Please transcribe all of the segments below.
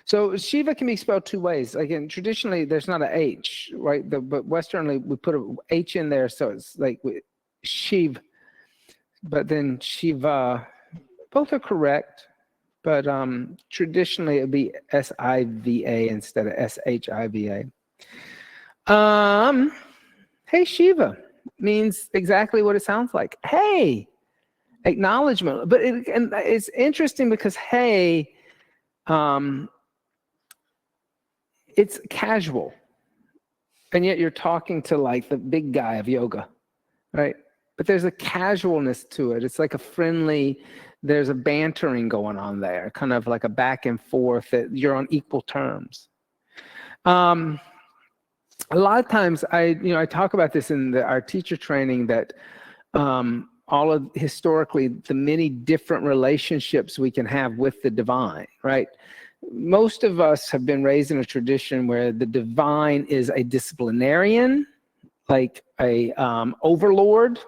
So Shiva can be spelled two ways. Again, traditionally, there's not an H, right? But Westernly, we put a H in there, so it's like Shiv. But then Shiva, both are correct. But traditionally, it would be S-I-V-A instead of S-H-I-V-A. Hey, Shiva means exactly what it sounds like. Hey, acknowledgement. But and it's interesting because hey, it's casual. And yet you're talking to like the big guy of yoga, right? But there's a casualness to it. It's like a friendly, there's a bantering going on there, kind of like a back and forth that you're on equal terms. A lot of times I talk about this in our teacher training that all of historically the many different relationships we can have with the divine, right? Most of us have been raised in a tradition where the divine is a disciplinarian, like a overlord.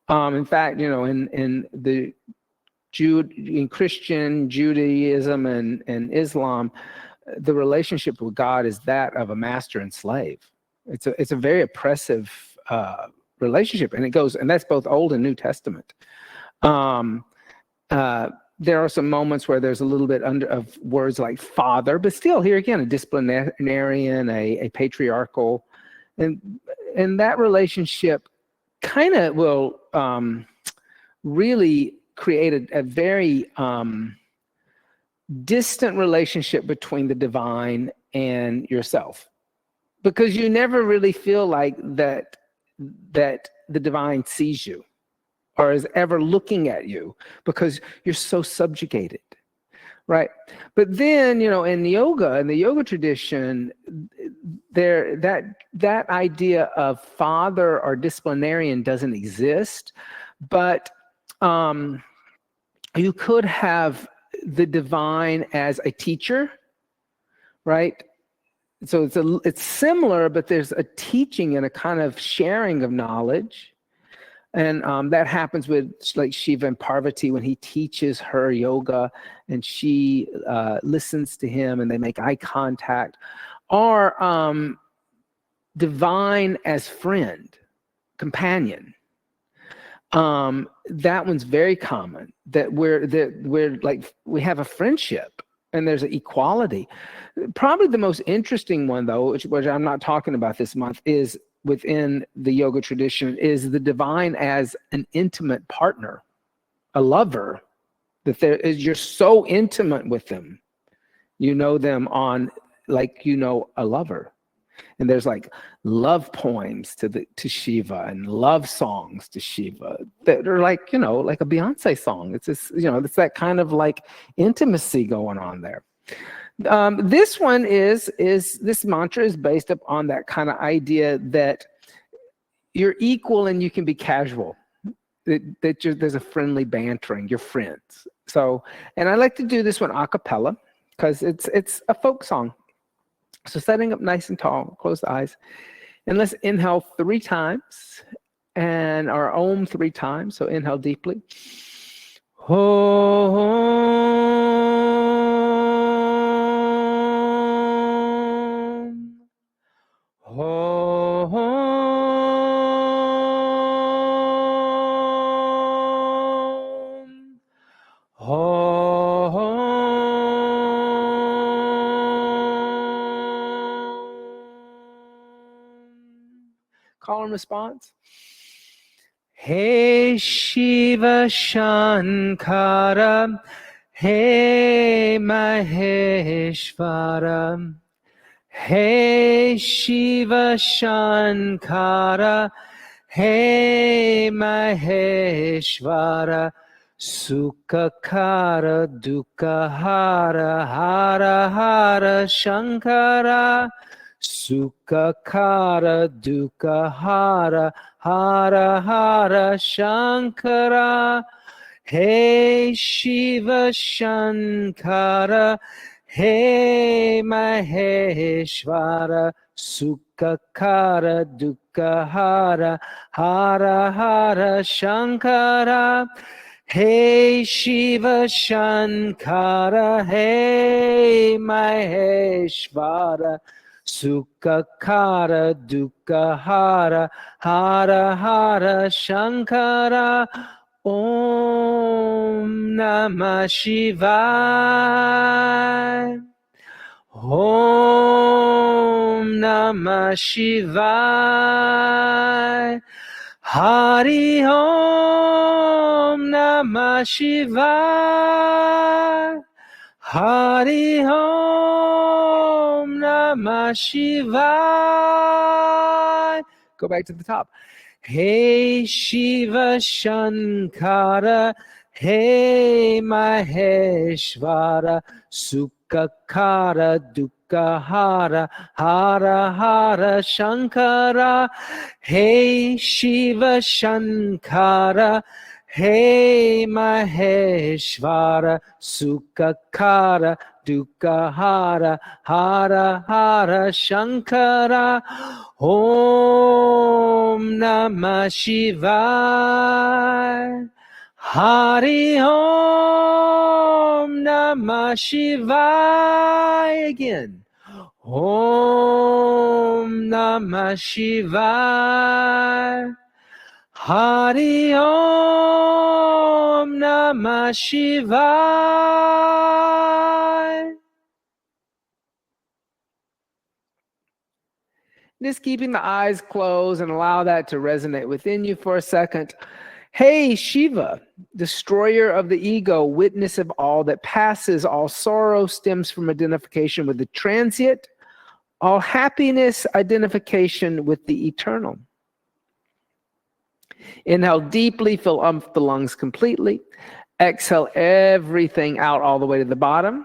In fact, in Christian Judaism and Islam, the relationship with God is that of a master and slave. It's a very oppressive relationship, and that's both Old and New Testament. There are some moments where there's a little bit of words like father, but still, here again, a disciplinarian, a patriarchal, and that relationship kind of will really create a very distant relationship between the divine and yourself, because you never really feel like that the divine sees you or is ever looking at you, because you're so subjugated, right? But then, in the yoga tradition, that idea of father or disciplinarian doesn't exist, but you could have the divine as a teacher, right? So it's similar, but there's a teaching and a kind of sharing of knowledge. And that happens with like Shiva and Parvati when he teaches her yoga and she listens to him and they make eye contact. Or divine as friend, companion. That one's very common, that we're like, we have a friendship and there's an equality. Probably the most interesting one, though, which I'm not talking about this month, is within the yoga tradition, is the divine as an intimate partner, a lover, that you're so intimate with them. You know them on like a lover. And there's like love poems to Shiva and love songs to Shiva that are like, like a Beyonce song. It's just, it's that kind of like intimacy going on there. This one this mantra is based upon that kind of idea that you're equal and you can be casual. There's a friendly bantering, you're friends. So, and I like to do this one a cappella because it's a folk song. So setting up nice and tall, close the eyes, and let's inhale 3 times and our Om 3 times. So inhale deeply. Om. Om. Om. Call and response. Hey Shiva Shankara, Hey Maheshvara, Hey Shiva Shankara, Hey Maheshvara, Sukhakara Dukkahara, Hara Hara Shankara, Sukhakara Dukkahara, Hara Hara Shankara. Hey Shiva Shankara, Hey Maheshvara, Sukhakara Dukkahara, Hara Hara Shankara. Hey Shiva Shankara, Hey Maheshvara, Sukhakara, Dukkahara, Hara Hara Shankara, Om Namah Shivaya. Om Namah Shivaya. Hari Om Namah Shivaya. Hari Om Namah Shivaya. Go back to the top. Hey Shiva Shankara, Hey Maheshvara, Sukhakara, Dukkahara, Hara Hara Shankara. Hey Shiva Shankara, Hey Maheshvara, Sukhakara, Dukkahara, Hara Hara Shankara. Om Namah Shivaya. Hari Om Namah Shivaya. Again. Om Namah Shivaya. Hari Om Namah Shivaya. Just keeping the eyes closed and allow that to resonate within you for a second. Hey, Shiva, destroyer of the ego, witness of all that passes, all sorrow stems from identification with the transient, all happiness, identification with the eternal. Inhale deeply, fill up the lungs completely. Exhale everything out all the way to the bottom.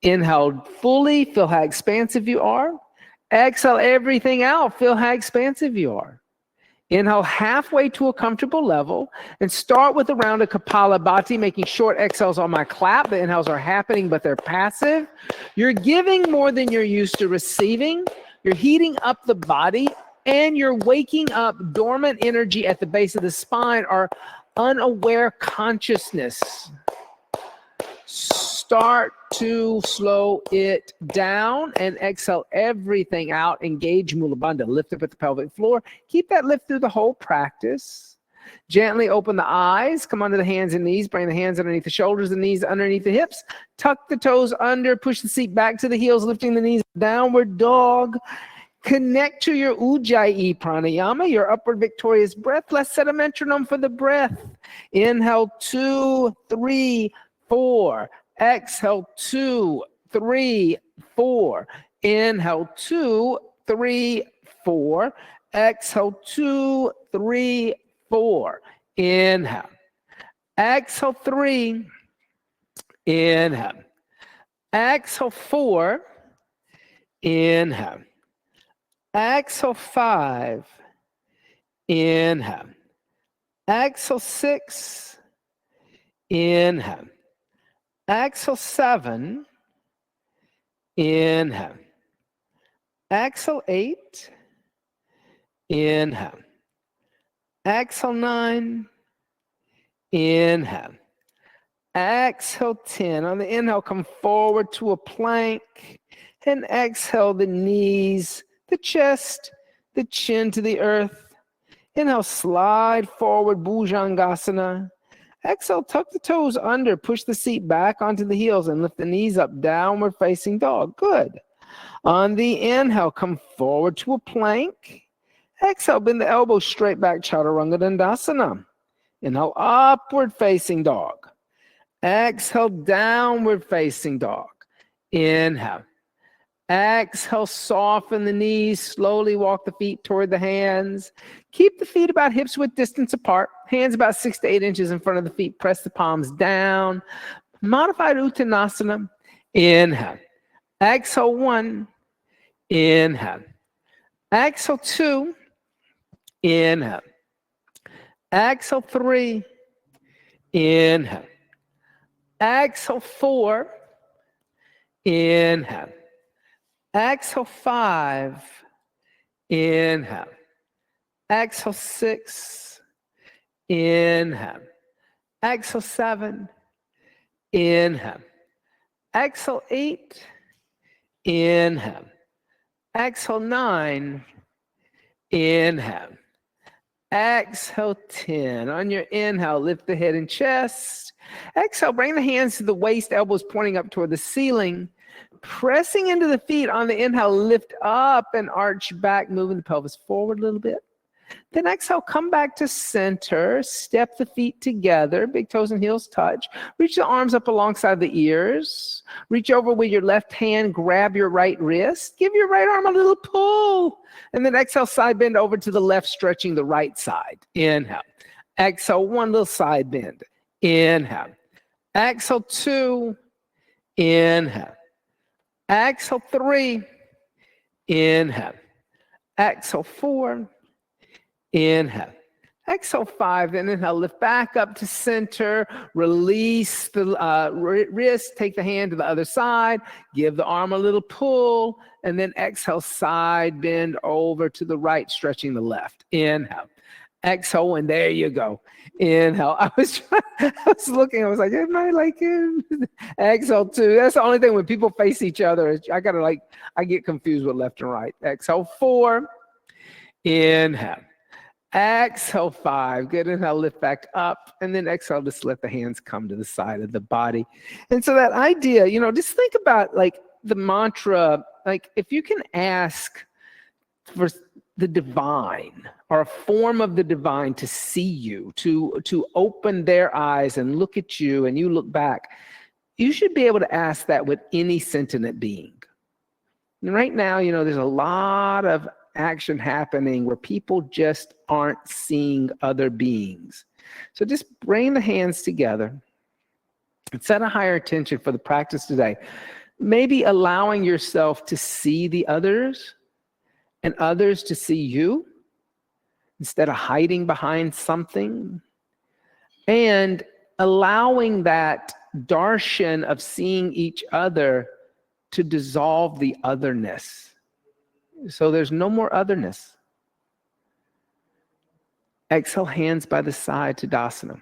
Inhale fully, feel how expansive you are. Exhale everything out, feel how expansive you are. Inhale halfway to a comfortable level and start with a round of Kapalabhati, making short exhales on my clap. The inhales are happening, but they're passive. You're giving more than you're used to receiving. You're heating up the body and you're waking up dormant energy at the base of the spine or unaware consciousness. Start to slow it down and exhale everything out. Engage Mula Bandha. Lift up at the pelvic floor. Keep that lift through the whole practice. Gently open the eyes. Come onto the hands and knees. Bring the hands underneath the shoulders, the knees underneath the hips. Tuck the toes under. Push the seat back to the heels, lifting the knees. Downward dog. Connect to your Ujjayi pranayama, your upward victorious breath. Let's set a metronome for the breath. Inhale, 2, 3, 4. Exhale, 2, 3, 4. Inhale, 2, 3, 4. Exhale, 2, 3, 4. Inhale. Exhale, 3. Inhale. Exhale, 4. Inhale. Exhale, 5. Inhale. Exhale, 6. Inhale. Exhale, 7. Inhale. Exhale, 8. Inhale. Exhale, 9. Inhale. Exhale, 10. On the inhale, come forward to a plank. And exhale, the knees, the chest, the chin to the earth. Inhale, slide forward, Bhujangasana. Exhale, tuck the toes under, push the seat back onto the heels and lift the knees up, downward facing dog. Good. On the inhale, come forward to a plank. Exhale, bend the elbows straight back, Chaturanga Dandasana. Inhale, upward facing dog. Exhale, downward facing dog. Inhale. Exhale, soften the knees, slowly walk the feet toward the hands. Keep the feet about hips width distance apart. Hands about 6 to 8 inches in front of the feet. Press the palms down. Modified Uttanasana. Inhale. Exhale, 1. Inhale. Exhale, 2. Inhale. Exhale, 3. Inhale. Exhale, 4. Inhale. Exhale, 5. Inhale. Exhale, 6. Inhale. Exhale, 7. Inhale. Exhale, 8. Inhale. Exhale, 9. Inhale. Exhale, 10. On your inhale, lift the head and chest. Exhale, bring the hands to the waist, elbows pointing up toward the ceiling. Pressing into the feet on the inhale, lift up and arch back, moving the pelvis forward a little bit. Then exhale, come back to center, step the feet together, big toes and heels touch. Reach the arms up alongside the ears. Reach over with your left hand, grab your right wrist. Give your right arm a little pull. And then exhale, side bend over to the left, stretching the right side. Inhale. Exhale, one little side bend. Inhale. Exhale, 2. Inhale. Exhale, 3. Inhale. Exhale, 4. Inhale. Exhale, 5. Then inhale, lift back up to center. Release the wrist. Take the hand to the other side. Give the arm a little pull. And then exhale, side bend over to the right, stretching the left. Inhale. Exhale, and there you go. Inhale. I was looking. I was like, am I like him? Exhale, 2. That's the only thing when people face each other. I get confused with left and right. Exhale, 4. Inhale. Exhale, 5. Good. Inhale, lift back up. And then exhale, just let the hands come to the side of the body. And so that idea, just think about like the mantra, like if you can ask for the divine or a form of the divine to see you, to open their eyes and look at you and you look back, you should be able to ask that with any sentient being. And right now, there's a lot of action happening where people just aren't seeing other beings. So just bring the hands together and set a higher intention for the practice today. Maybe allowing yourself to see the others and others to see you instead of hiding behind something, and allowing that darshan of seeing each other to dissolve the otherness. So there's no more otherness. Exhale, hands by the side to Tadasana.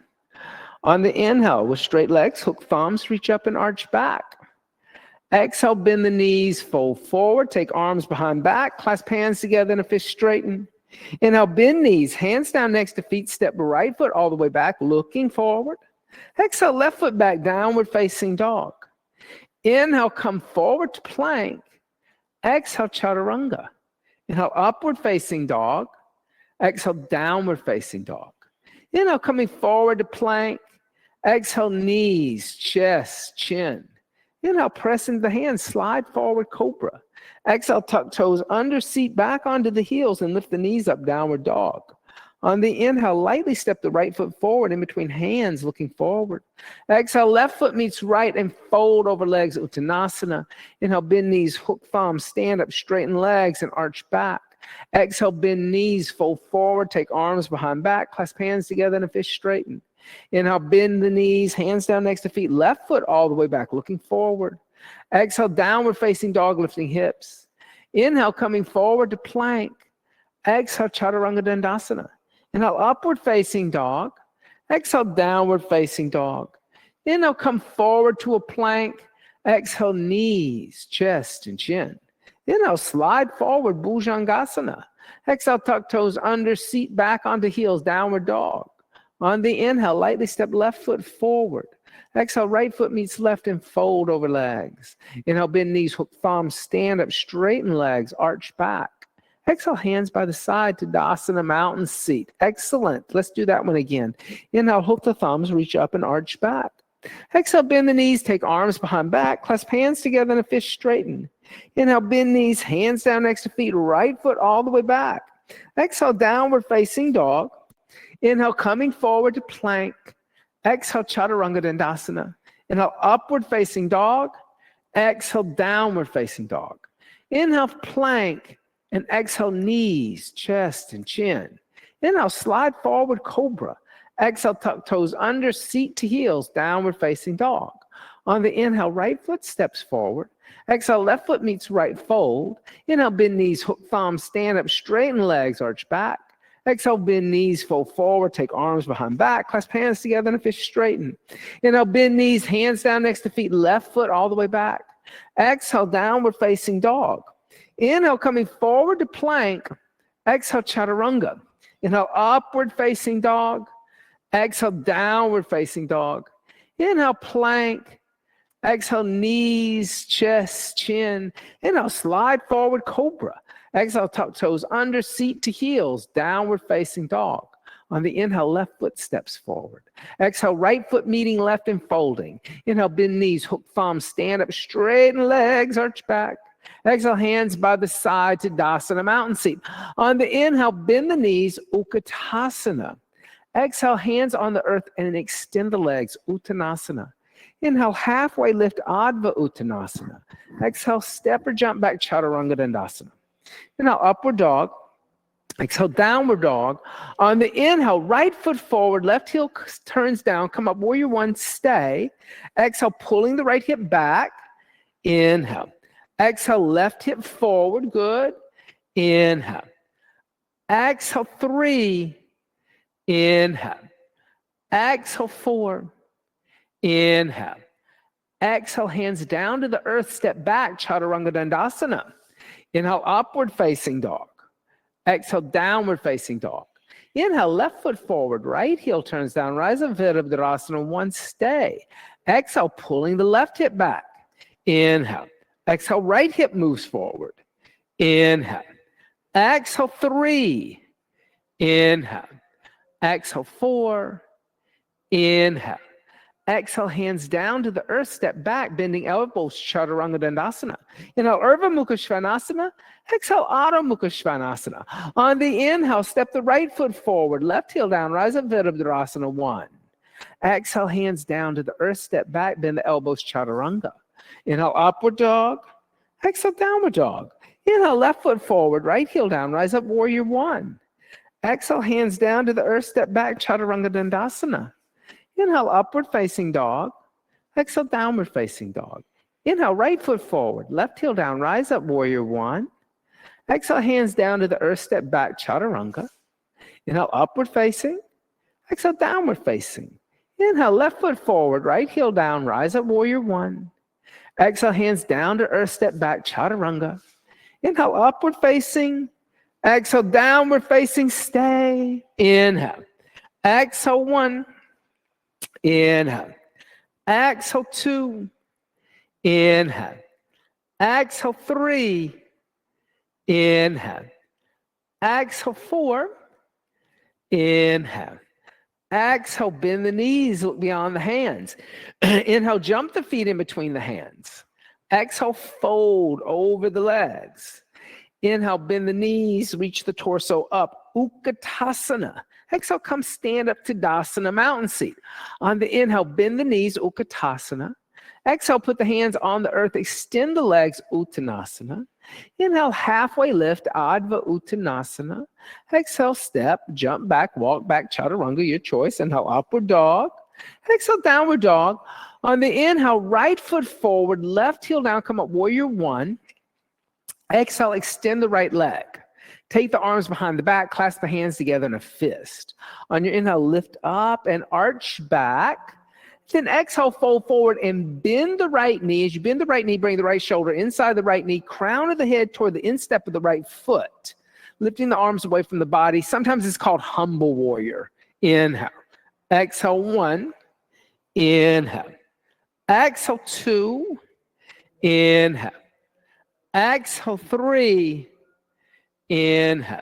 On the inhale, with straight legs, hook thumbs, reach up and arch back. Exhale, bend the knees, fold forward, take arms behind back, clasp hands together in a fist straighten. Inhale, bend knees, hands down next to feet, step right foot all the way back, looking forward. Exhale, left foot back, downward facing dog. Inhale, come forward to plank. Exhale, chaturanga. Inhale, upward facing dog. Exhale, downward facing dog. Inhale, coming forward to plank. Exhale, knees, chest, chin. Inhale, press into the hands, slide forward, cobra. Exhale, tuck toes under, seat back onto the heels and lift the knees up, downward dog. On the inhale, lightly step the right foot forward in between hands, looking forward. Exhale, left foot meets right and fold over legs, Uttanasana. Inhale, bend knees, hook thumbs, stand up, straighten legs and arch back. Exhale, bend knees, fold forward, take arms behind back, clasp hands together in a fist straighten. Inhale, bend the knees, hands down next to feet, left foot all the way back, looking forward. Exhale, downward facing dog, lifting hips. Inhale, coming forward to plank. Exhale, chaturanga dandasana. Inhale, upward facing dog. Exhale, downward facing dog. Inhale, come forward to a plank. Exhale, knees, chest, and chin. Inhale, slide forward, bhujangasana. Exhale, tuck toes under, seat back onto heels, downward dog. On the inhale, lightly step left foot forward. Exhale, right foot meets left and fold over legs. Inhale, bend knees, hook thumbs, stand up, straighten legs, arch back. Exhale, hands by the side to Tadasana, mountain seat. Excellent. Let's do that one again. Inhale, hook the thumbs, reach up and arch back. Exhale, bend the knees, take arms behind back, clasp hands together in a fist straighten. Inhale, bend knees, hands down next to feet, right foot all the way back. Exhale, downward facing dog. Inhale, coming forward to plank. Exhale, chaturanga dandasana. Inhale, upward facing dog. Exhale, downward facing dog. Inhale, plank. And exhale, knees, chest, and chin. Inhale, slide forward, cobra. Exhale, tuck toes under, seat to heels, downward facing dog. On the inhale, right foot steps forward. Exhale, left foot meets right fold. Inhale, bend knees, hook thumbs, stand up, straighten legs, arch back. Exhale, bend knees, fold forward, take arms behind back, clasp hands together in a fish straighten. Inhale, bend knees, hands down next to feet, left foot all the way back. Exhale, downward facing dog. Inhale, coming forward to plank. Exhale, chaturanga. Inhale, upward facing dog. Exhale, downward facing dog. Inhale, plank. Exhale, knees, chest, chin. Inhale, slide forward, cobra. Exhale, tuck toes under, seat to heels, downward facing dog. On the inhale, left foot steps forward. Exhale, right foot meeting left and folding. Inhale, bend knees, hook thumbs, stand up, straighten legs, arch back. Exhale, hands by the side to Dasana, mountain seat. On the inhale, bend the knees, Utkatasana. Exhale, hands on the earth and extend the legs, Uttanasana. Inhale, halfway lift, Adva Uttanasana. Exhale, step or jump back, Chaturanga Dandasana. Inhale, upward dog. Exhale, downward dog. On the inhale, right foot forward, left heel turns down, come up, warrior one, stay. Exhale, pulling the right hip back. Inhale. Exhale, left hip forward, good. Inhale. Exhale, 3. Inhale. Exhale, 4. Inhale. Exhale, hands down to the earth, step back, Chaturanga Dandasana. Inhale, upward facing dog. Exhale, downward facing dog. Inhale, left foot forward, right heel turns down, rise up, Virabhadrasana, 1, stay. Exhale, pulling the left hip back. Inhale. Exhale, right hip moves forward. Inhale. Exhale, 3. Inhale. Exhale, 4. Inhale. Exhale, hands down to the earth, step back, bending elbows, Chaturanga Dandasana. Inhale, Urdhva Mukha Svanasana. Exhale, Adho Mukha Svanasana. On the inhale, step the right foot forward, left heel down, rise up, Virabhadrasana, 1. Exhale, hands down to the earth, step back, bend the elbows, Chaturanga. Inhale, upward dog. Exhale, downward dog. Inhale, left foot forward, right heel down, rise up, warrior 1. Exhale, hands down to the earth, step back, Chaturanga Dandasana. Inhale, upward facing dog. Exhale, downward facing dog. Inhale, right foot forward, left heel down, rise up, warrior 1. Exhale, hands down to the earth, step back, Chaturanga. Inhale, upward facing. Exhale, downward facing. Inhale, left foot forward, right heel down, rise up, warrior 1. Exhale, hands down to earth, step back, Chaturanga. Inhale, upward facing. Exhale, downward facing, stay. Inhale. Exhale, 1. Inhale. Exhale, 2. Inhale. Exhale, 3. Inhale. Exhale, 4. Inhale. Exhale, bend the knees, look beyond the hands. Inhale, jump the feet in between the hands. Exhale, fold over the legs. Inhale, bend the knees, reach the torso up. Utkatasana. Exhale, come stand up to Dasana, mountain seat. On the inhale, bend the knees, Utkatasana. Exhale, put the hands on the earth, extend the legs, Uttanasana. Inhale, halfway lift, Adva Uttanasana. Exhale, step, jump back, walk back, Chaturanga, your choice. Inhale, upward dog. Exhale, downward dog. On the inhale, right foot forward, left heel down, come up, warrior 1. Exhale, extend the right leg. Take the arms behind the back, clasp the hands together in a fist. On your inhale, lift up and arch back. Then exhale, fold forward and bend the right knee. As you bend the right knee, bring the right shoulder inside the right knee, crown of the head toward the instep of the right foot. Lifting the arms away from the body. Sometimes it's called humble warrior. Inhale. Exhale, 1. Inhale. Exhale, 2. Inhale. Exhale, 3. Inhale.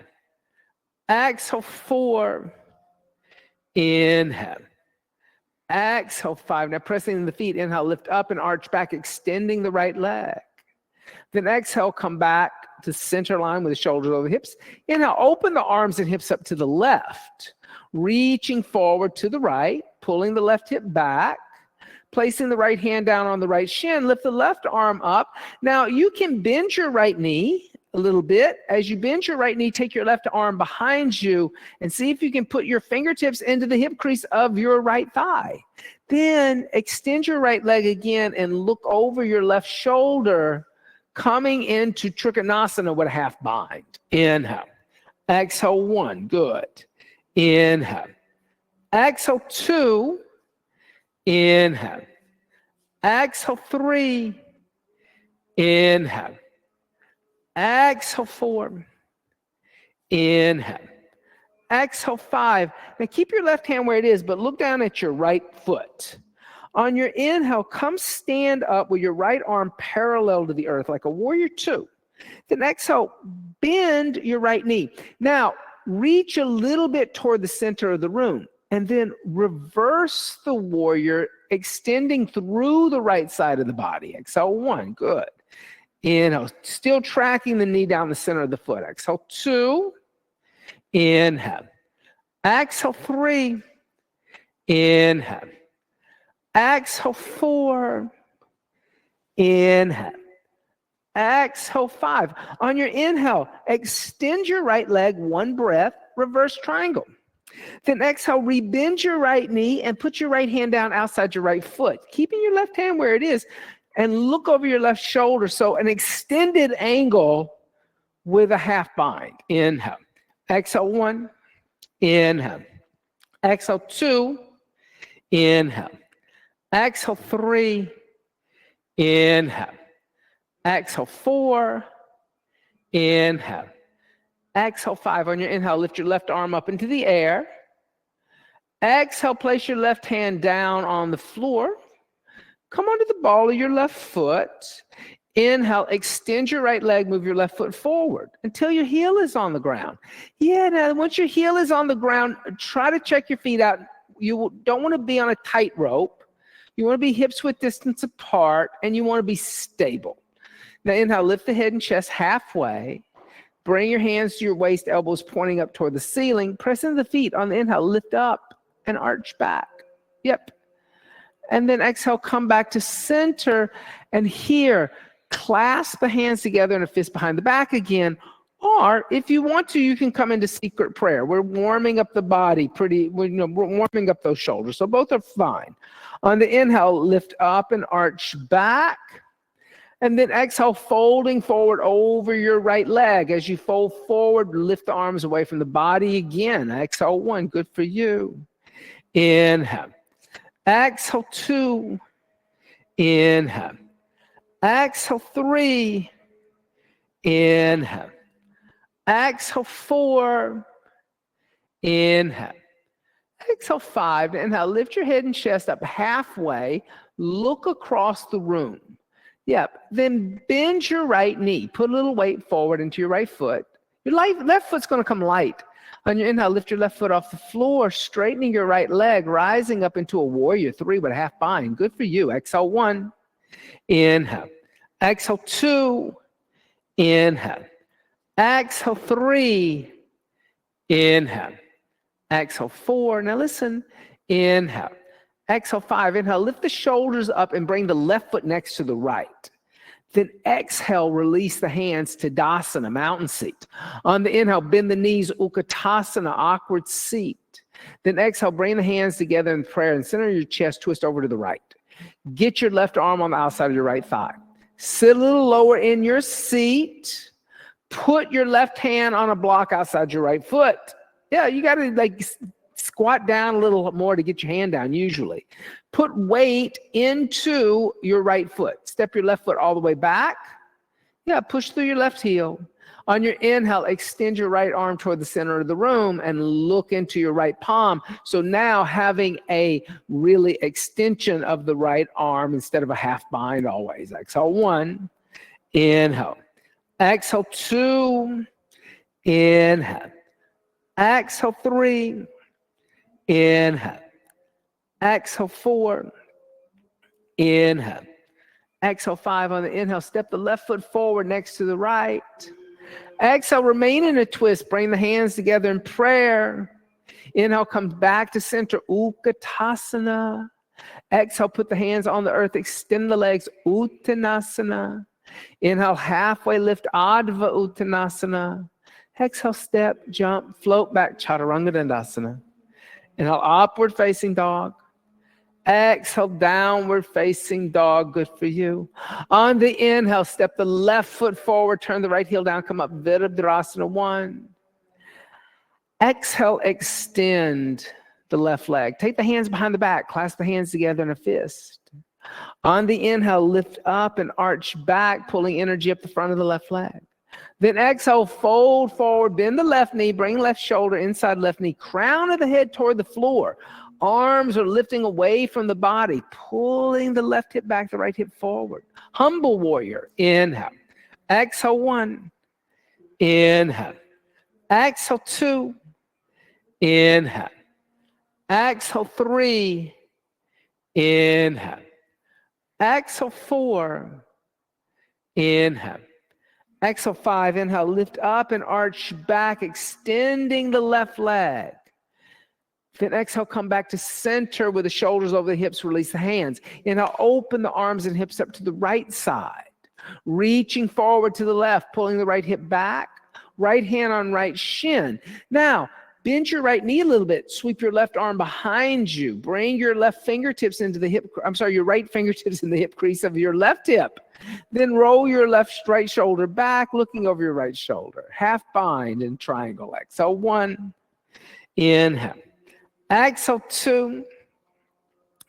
Exhale, 4. Inhale. Exhale, 5. Now pressing the feet, inhale, lift up and arch back, extending the right leg. Then exhale, come back to center line with the shoulders over the hips. Inhale, open the arms and hips up to the left. Reaching forward to the right, pulling the left hip back. Placing the right hand down on the right shin, lift the left arm up. Now you can bend your right knee a little bit. As you bend your right knee, take your left arm behind you and see if you can put your fingertips into the hip crease of your right thigh. Then extend your right leg again and look over your left shoulder, coming into Trikonasana with a half bind. Inhale. Exhale 1, good. Inhale. Exhale 2, inhale. Exhale 3, inhale. Exhale 4, inhale. Exhale 5. Now keep your left hand where it is, but look down at your right foot. On your inhale, come stand up with your right arm parallel to the earth like a warrior 2. Then exhale, bend your right knee. Now, reach a little bit toward the center of the room, and then reverse the warrior, extending through the right side of the body. Exhale 1, good. Inhale, still tracking the knee down the center of the foot. Exhale 2, inhale. Exhale 3, inhale. Exhale 4, inhale. Exhale 5. On your inhale, extend your right leg, 1 breath, reverse triangle. Then exhale, rebend your right knee and put your right hand down outside your right foot, keeping your left hand where it is, and look over your left shoulder. So an extended angle with a half bind. Inhale. Exhale 1, inhale. Exhale 2, inhale. Exhale 3, inhale. Exhale 4, inhale. Exhale 5. On your inhale, lift your left arm up into the air. Exhale, place your left hand down on the floor. Come onto the ball of your left foot. Inhale, extend your right leg, move your left foot forward until your heel is on the ground. Yeah, now once your heel is on the ground, try to check your feet out. You don't want to be on a tightrope. You want to be hips width distance apart, and you want to be stable. Now inhale, lift the head and chest halfway. Bring your hands to your waist, elbows pointing up toward the ceiling. Press into the feet. On the inhale, lift up and arch back. Yep. And then exhale, come back to center. And here, clasp the hands together in a fist behind the back again. Or if you want to, you can come into secret prayer. We're warming up the body we're warming up those shoulders. So both are fine. On the inhale, lift up and arch back. And then exhale, folding forward over your right leg. As you fold forward, lift the arms away from the body again. Exhale 1, good for you. Inhale. Exhale 2, inhale. Exhale 3, inhale. Exhale 4, inhale. Exhale 5, inhale, lift your head and chest up halfway, look across the room. Yep, then bend your right knee, put a little weight forward into your right foot. Your left foot's gonna come light. On your inhale, lift your left foot off the floor, straightening your right leg, rising up into a warrior 3 with a half bind. Good for you. Exhale 1, inhale. Exhale 2, inhale. Exhale 3, inhale. Exhale 4, now listen, inhale. Exhale 5, inhale, lift the shoulders up and bring the left foot next to the right. Then exhale, release the hands to Tadasana, mountain seat. On the inhale, bend the knees, Utkatasana, awkward seat. Then exhale, bring the hands together in prayer and center your chest, twist over to the right. Get your left arm on the outside of your right thigh. Sit a little lower in your seat. Put your left hand on a block outside your right foot. Yeah, you got to squat down a little more to get your hand down usually. Put weight into your right foot. Step your left foot all the way back. Yeah, push through your left heel. On your inhale, extend your right arm toward the center of the room and look into your right palm. So now having a really extension of the right arm instead of a half bind always. Exhale 1, inhale. Exhale 2, inhale. Exhale 3, inhale. Exhale 4, inhale. Exhale 5 on the inhale. Step the left foot forward next to the right. Exhale, remain in a twist. Bring the hands together in prayer. Inhale, comes back to center, Utkatasana. Exhale, put the hands on the earth. Extend the legs, Uttanasana. Inhale, halfway lift, Adva Uttanasana. Exhale, step, jump, float back, Chaturanga Dandasana. Inhale, upward facing dog. Exhale, downward facing dog. Good for you. On the inhale, step the left foot forward, turn the right heel down, come up, Virabhadrasana 1. Exhale, extend the left leg. Take the hands behind the back, clasp the hands together in a fist. On the inhale, lift up and arch back, pulling energy up the front of the left leg. Then exhale, fold forward, bend the left knee, bring left shoulder inside left knee, crown of the head toward the floor. Arms are lifting away from the body, pulling the left hip back, the right hip forward. Humble warrior, inhale. Exhale, 1. Inhale. Exhale, 2. Inhale. Exhale, 3. Inhale. Exhale, 4. Inhale. Exhale, 5. Inhale, lift up and arch back, extending the left leg. Then exhale, come back to center with the shoulders over the hips, release the hands. Inhale, open the arms and hips up to the right side. Reaching forward to the left, pulling the right hip back, right hand on right shin. Now, bend your right knee a little bit. Sweep your left arm behind you. Bring your left fingertips into the your right fingertips in the hip crease of your left hip. Then roll your right shoulder back, looking over your right shoulder. Half bind and triangle. Exhale, 1. Inhale. Exhale, 2.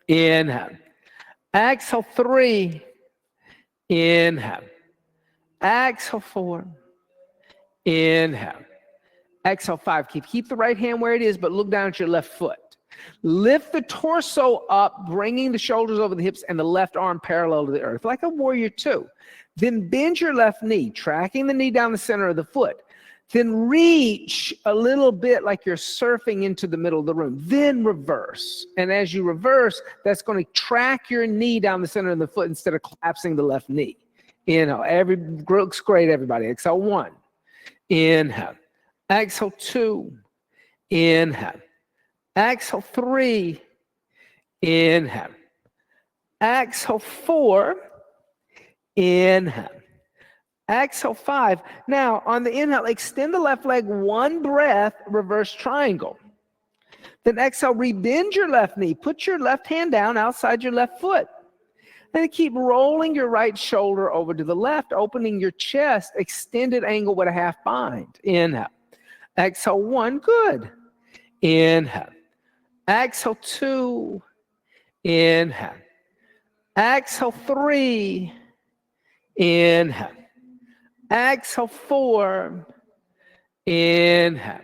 Inhale. Exhale, 3. Inhale. Exhale, 4. Inhale. Exhale, 5. Keep the right hand where it is, but look down at your left foot. Lift the torso up, bringing the shoulders over the hips and the left arm parallel to the earth, like a warrior 2. Then bend your left knee, tracking the knee down the center of the foot. Then reach a little bit like you're surfing into the middle of the room. Then reverse. And as you reverse, that's going to track your knee down the center of the foot instead of collapsing the left knee. Inhale. Looks great, everybody. Exhale, 1. Inhale. Exhale, 2. Inhale. Exhale, 3. Inhale. Exhale, 4. Inhale. Exhale, 5. Now, on the inhale, extend the left leg 1 breath, reverse triangle. Then exhale, rebend your left knee. Put your left hand down outside your left foot. Then keep rolling your right shoulder over to the left, opening your chest, extended angle with a half bind. Inhale. Exhale, 1. Good. Inhale. Exhale, 2. Inhale. Exhale, 3. Inhale. Exhale, 4. Inhale.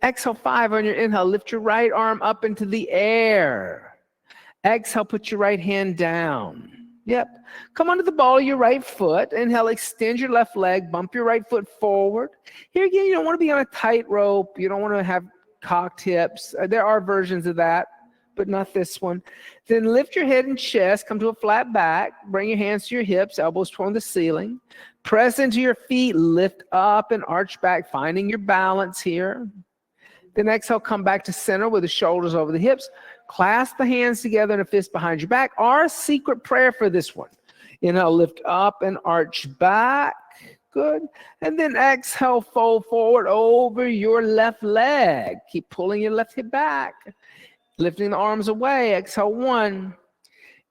Exhale, 5. On your inhale, lift your right arm up into the air. Exhale, put your right hand down. Yep. Come onto the ball of your right foot. Inhale, extend your left leg. Bump your right foot forward. Here again, you don't want to be on a tightrope. You don't want to have cocked hips. There are versions of that, but not this one. Then lift your head and chest. Come to a flat back. Bring your hands to your hips, elbows toward the ceiling. Press into your feet. Lift up and arch back, finding your balance here. Then exhale, come back to center with the shoulders over the hips. Clasp the hands together in a fist behind your back. Our secret prayer for this one. Inhale, lift up and arch back. Good. And then exhale, fold forward over your left leg. Keep pulling your left hip back. Lifting the arms away. Exhale, 1.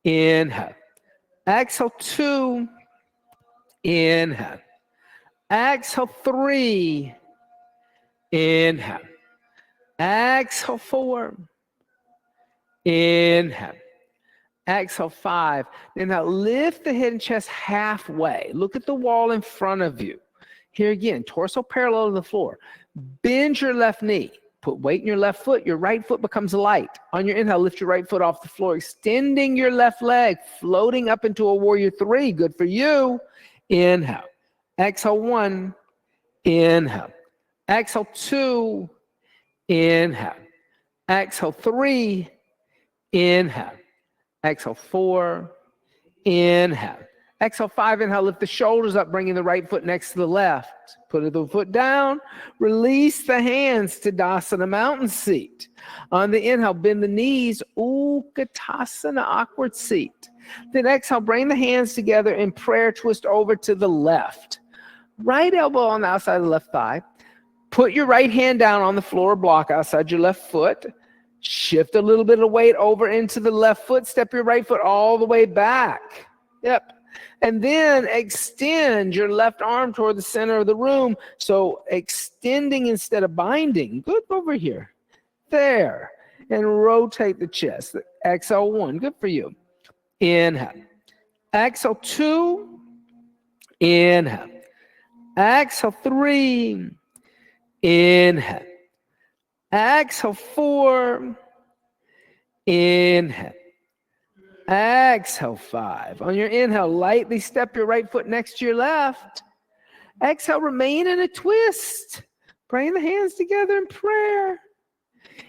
Inhale. Exhale, 2. Inhale. Exhale, 3. Inhale. Exhale, 4. Inhale. Exhale, 5. Now lift the head and chest halfway. Look at the wall in front of you. Here again, torso parallel to the floor. Bend your left knee. Put weight in your left foot. Your right foot becomes light. On your inhale, lift your right foot off the floor, extending your left leg, floating up into a warrior 3. Good for you. Inhale. Exhale, 1. Inhale. Exhale, 2. Inhale. Exhale, 3. Inhale. Exhale, 4. Inhale. Exhale, 5. Inhale, lift the shoulders up, bringing the right foot next to the left. Put the foot down. Release the hands to Tadasana, mountain seat. On the inhale, bend the knees. Utkatasana, awkward seat. Then exhale, bring the hands together in prayer, twist over to the left. Right elbow on the outside of the left thigh. Put your right hand down on the floor block outside your left foot. Shift a little bit of weight over into the left foot. Step your right foot all the way back. Yep. And then extend your left arm toward the center of the room. So extending instead of binding. Good, over here. There. And rotate the chest. Exhale 1. Good for you. Inhale. Exhale 2. Inhale. Exhale 3. Inhale. Exhale 4. Inhale. Exhale 5. On your inhale, lightly step your right foot next to your left. Exhale, remain in a twist. Bring the hands together in prayer.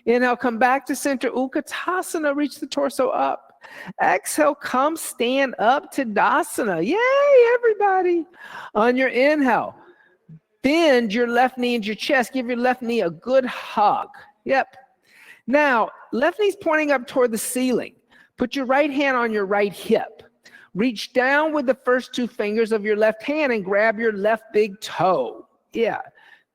Inhale, come back to center. Utkatasana, reach the torso up. Exhale, come stand up to Tadasana. Yay, everybody. On your inhale, bend your left knee into your chest. Give your left knee a good hug. Yep. Now, left knee's pointing up toward the ceiling. Put your right hand on your right hip. Reach down with the first 2 fingers of your left hand and grab your left big toe. Yeah.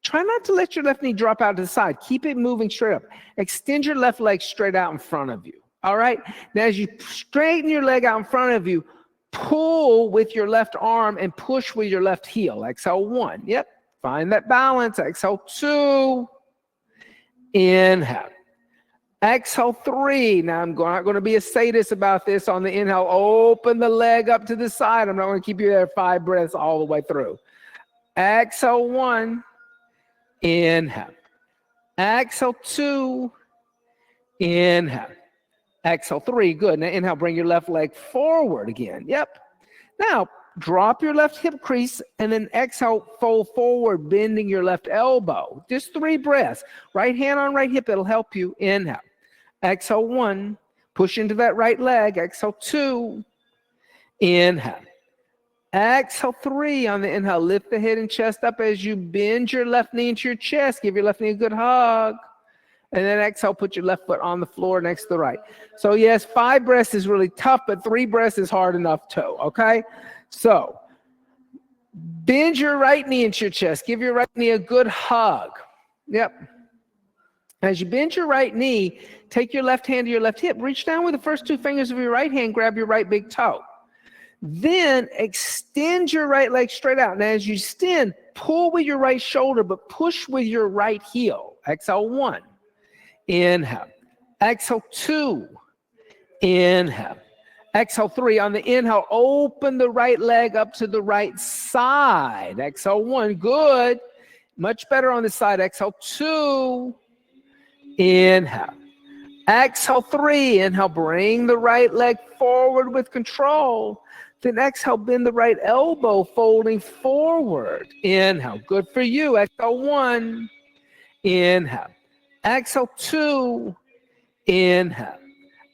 Try not to let your left knee drop out to the side. Keep it moving straight up. Extend your left leg straight out in front of you. All right? Now, as you straighten your leg out in front of you, pull with your left arm and push with your left heel. Exhale 1. Yep. Find that balance. Exhale 2. Inhale. Exhale 3. Now, I'm not going to be a sadist about this. On the inhale, open the leg up to the side. I'm not going to keep you there 5 breaths all the way through. Exhale 1. Inhale. Exhale 2. Inhale. Exhale 3. Good. Now, inhale, bring your left leg forward again. Yep. Now, drop your left hip crease and then exhale, fold forward, bending your left elbow. Just 3 breaths. Right hand on right hip. It'll help you. Inhale. Exhale 1. Push into that right leg. Exhale 2. Inhale. Exhale 3. On the inhale, lift the head and chest up as you bend your left knee into your chest. Give your left knee a good hug. And then exhale, put your left foot on the floor next to the right. So yes, 5 breaths is really tough, but 3 breaths is hard enough too, okay? So bend your right knee into your chest. Give your right knee a good hug. Yep. As you bend your right knee, take your left hand to your left hip. Reach down with the first 2 fingers of your right hand. Grab your right big toe. Then extend your right leg straight out. Now as you extend, pull with your right shoulder, but push with your right heel. Exhale 1. Inhale. Exhale 2. Inhale. Exhale 3. On the inhale, open the right leg up to the right side. Exhale 1. Good. Much better on this side. Exhale 2. Inhale. Exhale 3. Inhale, bring the right leg forward with control. Then exhale, bend the right elbow, folding forward. Inhale. Good for you. Exhale 1. Inhale. Exhale 2. Inhale.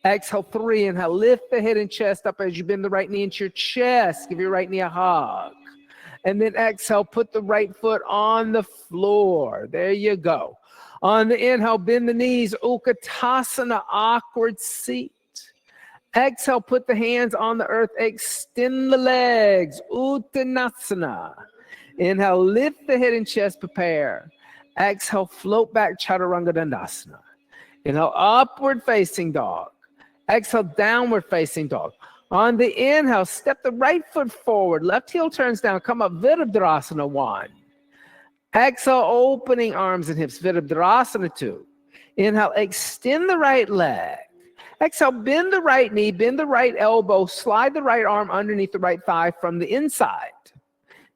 Exhale 3. Inhale. Lift the head and chest up as you bend the right knee into your chest. Give your right knee a hug. And then exhale, put the right foot on the floor. There you go. On the inhale, bend the knees, Utkatasana, awkward seat. Exhale, put the hands on the earth, extend the legs, Uttanasana. Inhale, lift the head and chest, prepare. Exhale, float back, Chaturanga Dandasana. Inhale, upward facing dog. Exhale, downward facing dog. On the inhale, step the right foot forward, left heel turns down, come up, Virabhadrasana 1. Exhale, opening arms and hips, Virabhadrasana 2. Inhale, extend the right leg. Exhale, bend the right knee, bend the right elbow, slide the right arm underneath the right thigh from the inside.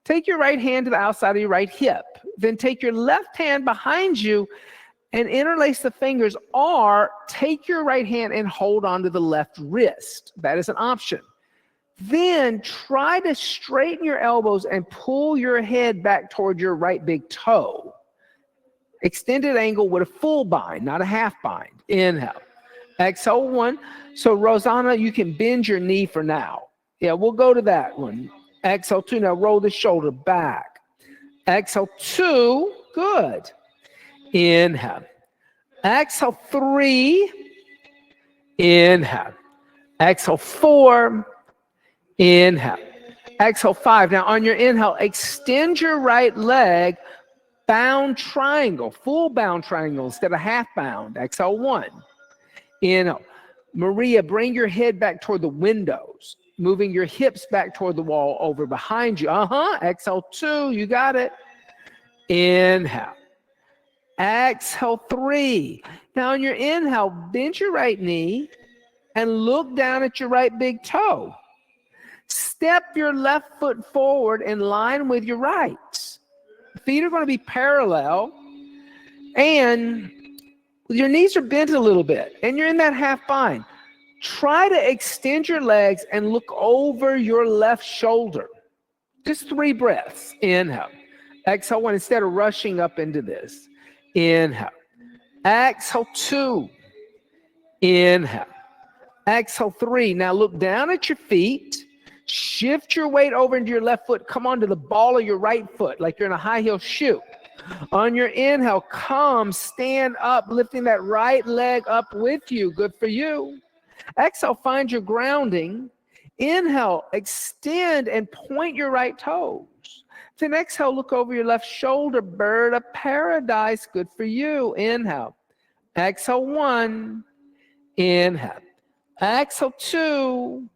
Take your right hand to the outside of your right hip. Then take your left hand behind you and interlace the fingers, or take your right hand and hold onto the left wrist. That is an option. Then try to straighten your elbows and pull your head back toward your right big toe. Extended angle with a full bind, not a half bind. Inhale. Exhale 1. So Rosanna, you can bend your knee for now. Yeah, we'll go to that one. Exhale 2. Now roll the shoulder back. Exhale 2. Good. Inhale. Exhale 3. Inhale. Exhale 4. Inhale. Exhale 5. Now on your inhale, extend your right leg, bound triangle, full bound triangle instead of half bound. Exhale 1. Inhale. Maria, bring your head back toward the windows. moving your hips back toward the wall over behind you. Exhale, 2. You got it. Inhale. Exhale, 3. Now on your inhale, bend your right knee and look down at your right big toe. Step your left foot forward in line with your right. Feet are going to be parallel, and your knees are bent a little bit, and you're in that half bind. Try to extend your legs and look over your left shoulder. Just 3 breaths. Inhale. Exhale, 1. Instead of rushing up into this. Inhale. Exhale, 2. Inhale. Exhale, 3. Now look down at your feet. Shift your weight over into your left foot. Come onto the ball of your right foot like you're in a high heel shoe. On your inhale, come, stand up, lifting that right leg up with you. Good for you. Exhale, find your grounding. Inhale, extend and point your right toes. Then exhale, look over your left shoulder. Bird of paradise. Good for you. Inhale. Exhale, 1. Inhale. Exhale, 2.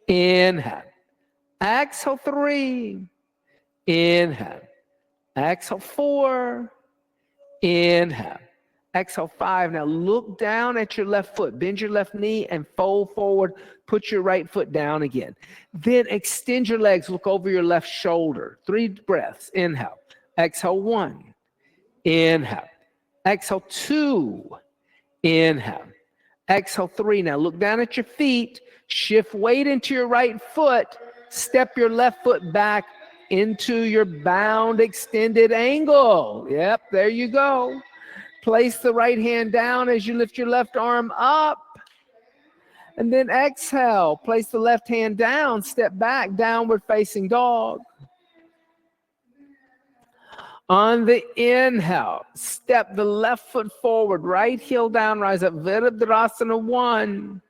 Inhale. Exhale, 3. Inhale. Exhale, 4. Inhale. Exhale, 5. Now look down at your left foot. Bend your left knee and fold forward. Put your right foot down again. Then extend your legs. Look over your left shoulder. 3 breaths. Inhale. Exhale, 1. Inhale. Exhale, 2. Inhale. Exhale, 3. Now look down at your feet. Shift weight into your right foot. Step your left foot back into your bound extended angle. Yep, there you go. Place the right hand down as you lift your left arm up. And then exhale. Place the left hand down. Step back, downward facing dog. On the inhale, step the left foot forward, right heel down, rise up, Virabhadrasana 1.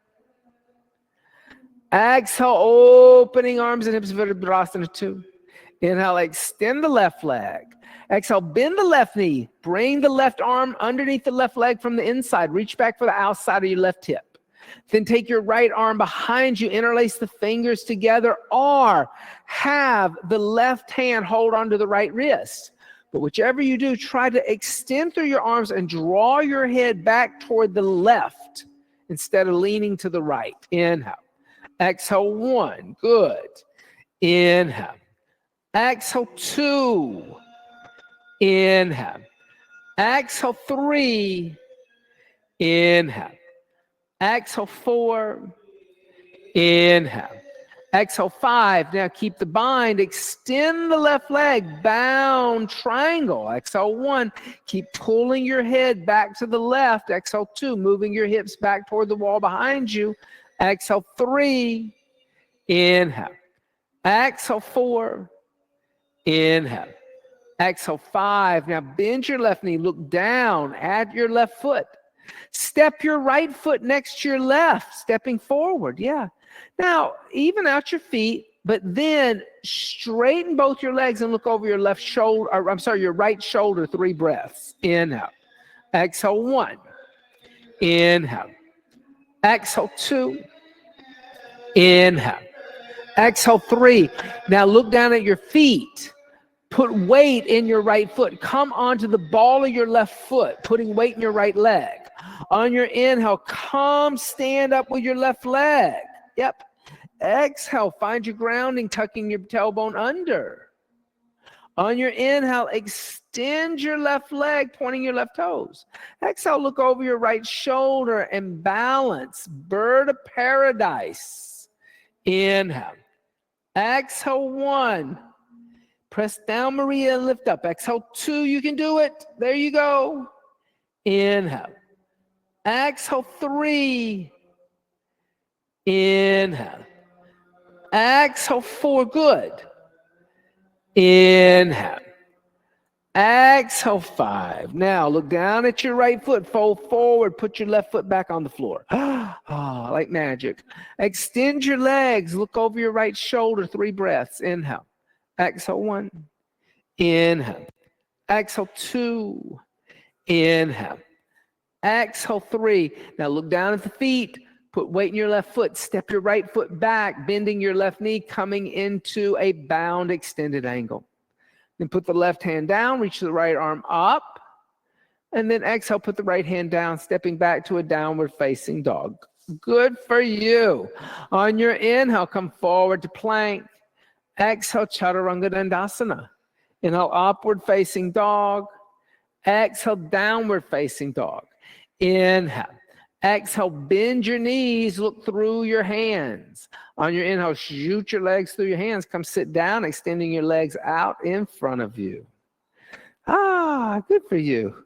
Exhale, opening arms and hips, Virabhadrasana 2. Inhale, extend the left leg. Exhale, bend the left knee. Bring the left arm underneath the left leg from the inside. Reach back for the outside of your left hip. Then take your right arm behind you, interlace the fingers together, or have the left hand hold onto the right wrist. But whichever you do, try to extend through your arms and draw your head back toward the left instead of leaning to the right. Inhale. Exhale, 1. Good. Inhale. Exhale, 2. Inhale. Exhale, 3. Inhale. Exhale, 4. Inhale. Exhale, 5. Now keep the bind. Extend the left leg. Bound triangle. Exhale, 1. Keep pulling your head back to the left. Exhale, 2. Moving your hips back toward the wall behind you. Exhale, 3. Inhale. Exhale, 4. Inhale. Exhale, 5. Now bend your left knee. Look down at your left foot. Step your right foot next to your left, stepping forward. Yeah. Now, even out your feet, but then straighten both your legs and look over your left shoulder, or, your right shoulder, 3 breaths. Inhale. Exhale, 1. Inhale. Exhale, 2. Inhale. Exhale, 3. Now look down at your feet. Put weight in your right foot. Come onto the ball of your left foot, putting weight in your right leg. On your inhale, come stand up with your left leg. Yep. Exhale, find your grounding, tucking your tailbone under. On your inhale, extend your left leg, pointing your left toes. Exhale, look over your right shoulder and balance. Bird of paradise. Inhale. Exhale, 1. Press down, Maria, and lift up. Exhale, 2. You can do it. There you go. Inhale. Exhale, 3. Inhale. Exhale, 4. Good. Inhale. Exhale, 5. Now look down at your right foot. Fold forward. Put your left foot back on the floor. Like magic. Extend your legs. Look over your right shoulder. 3 breaths. Inhale. Exhale, 1. Inhale. Exhale, 2. Inhale. Exhale, 3. Now look down at the feet. Put weight in your left foot. Step your right foot back, bending your left knee, coming into a bound extended angle. Then put the left hand down, reach the right arm up, and then exhale, put the right hand down, stepping back to a downward facing dog. Good for you. On your inhale, come forward to plank. Exhale, Chaturanga Dandasana. Inhale, upward facing dog. Exhale, downward facing dog. Inhale. Exhale, bend your knees, look through your hands. On your inhale, shoot your legs through your hands. Come sit down, extending your legs out in front of you. Good for you.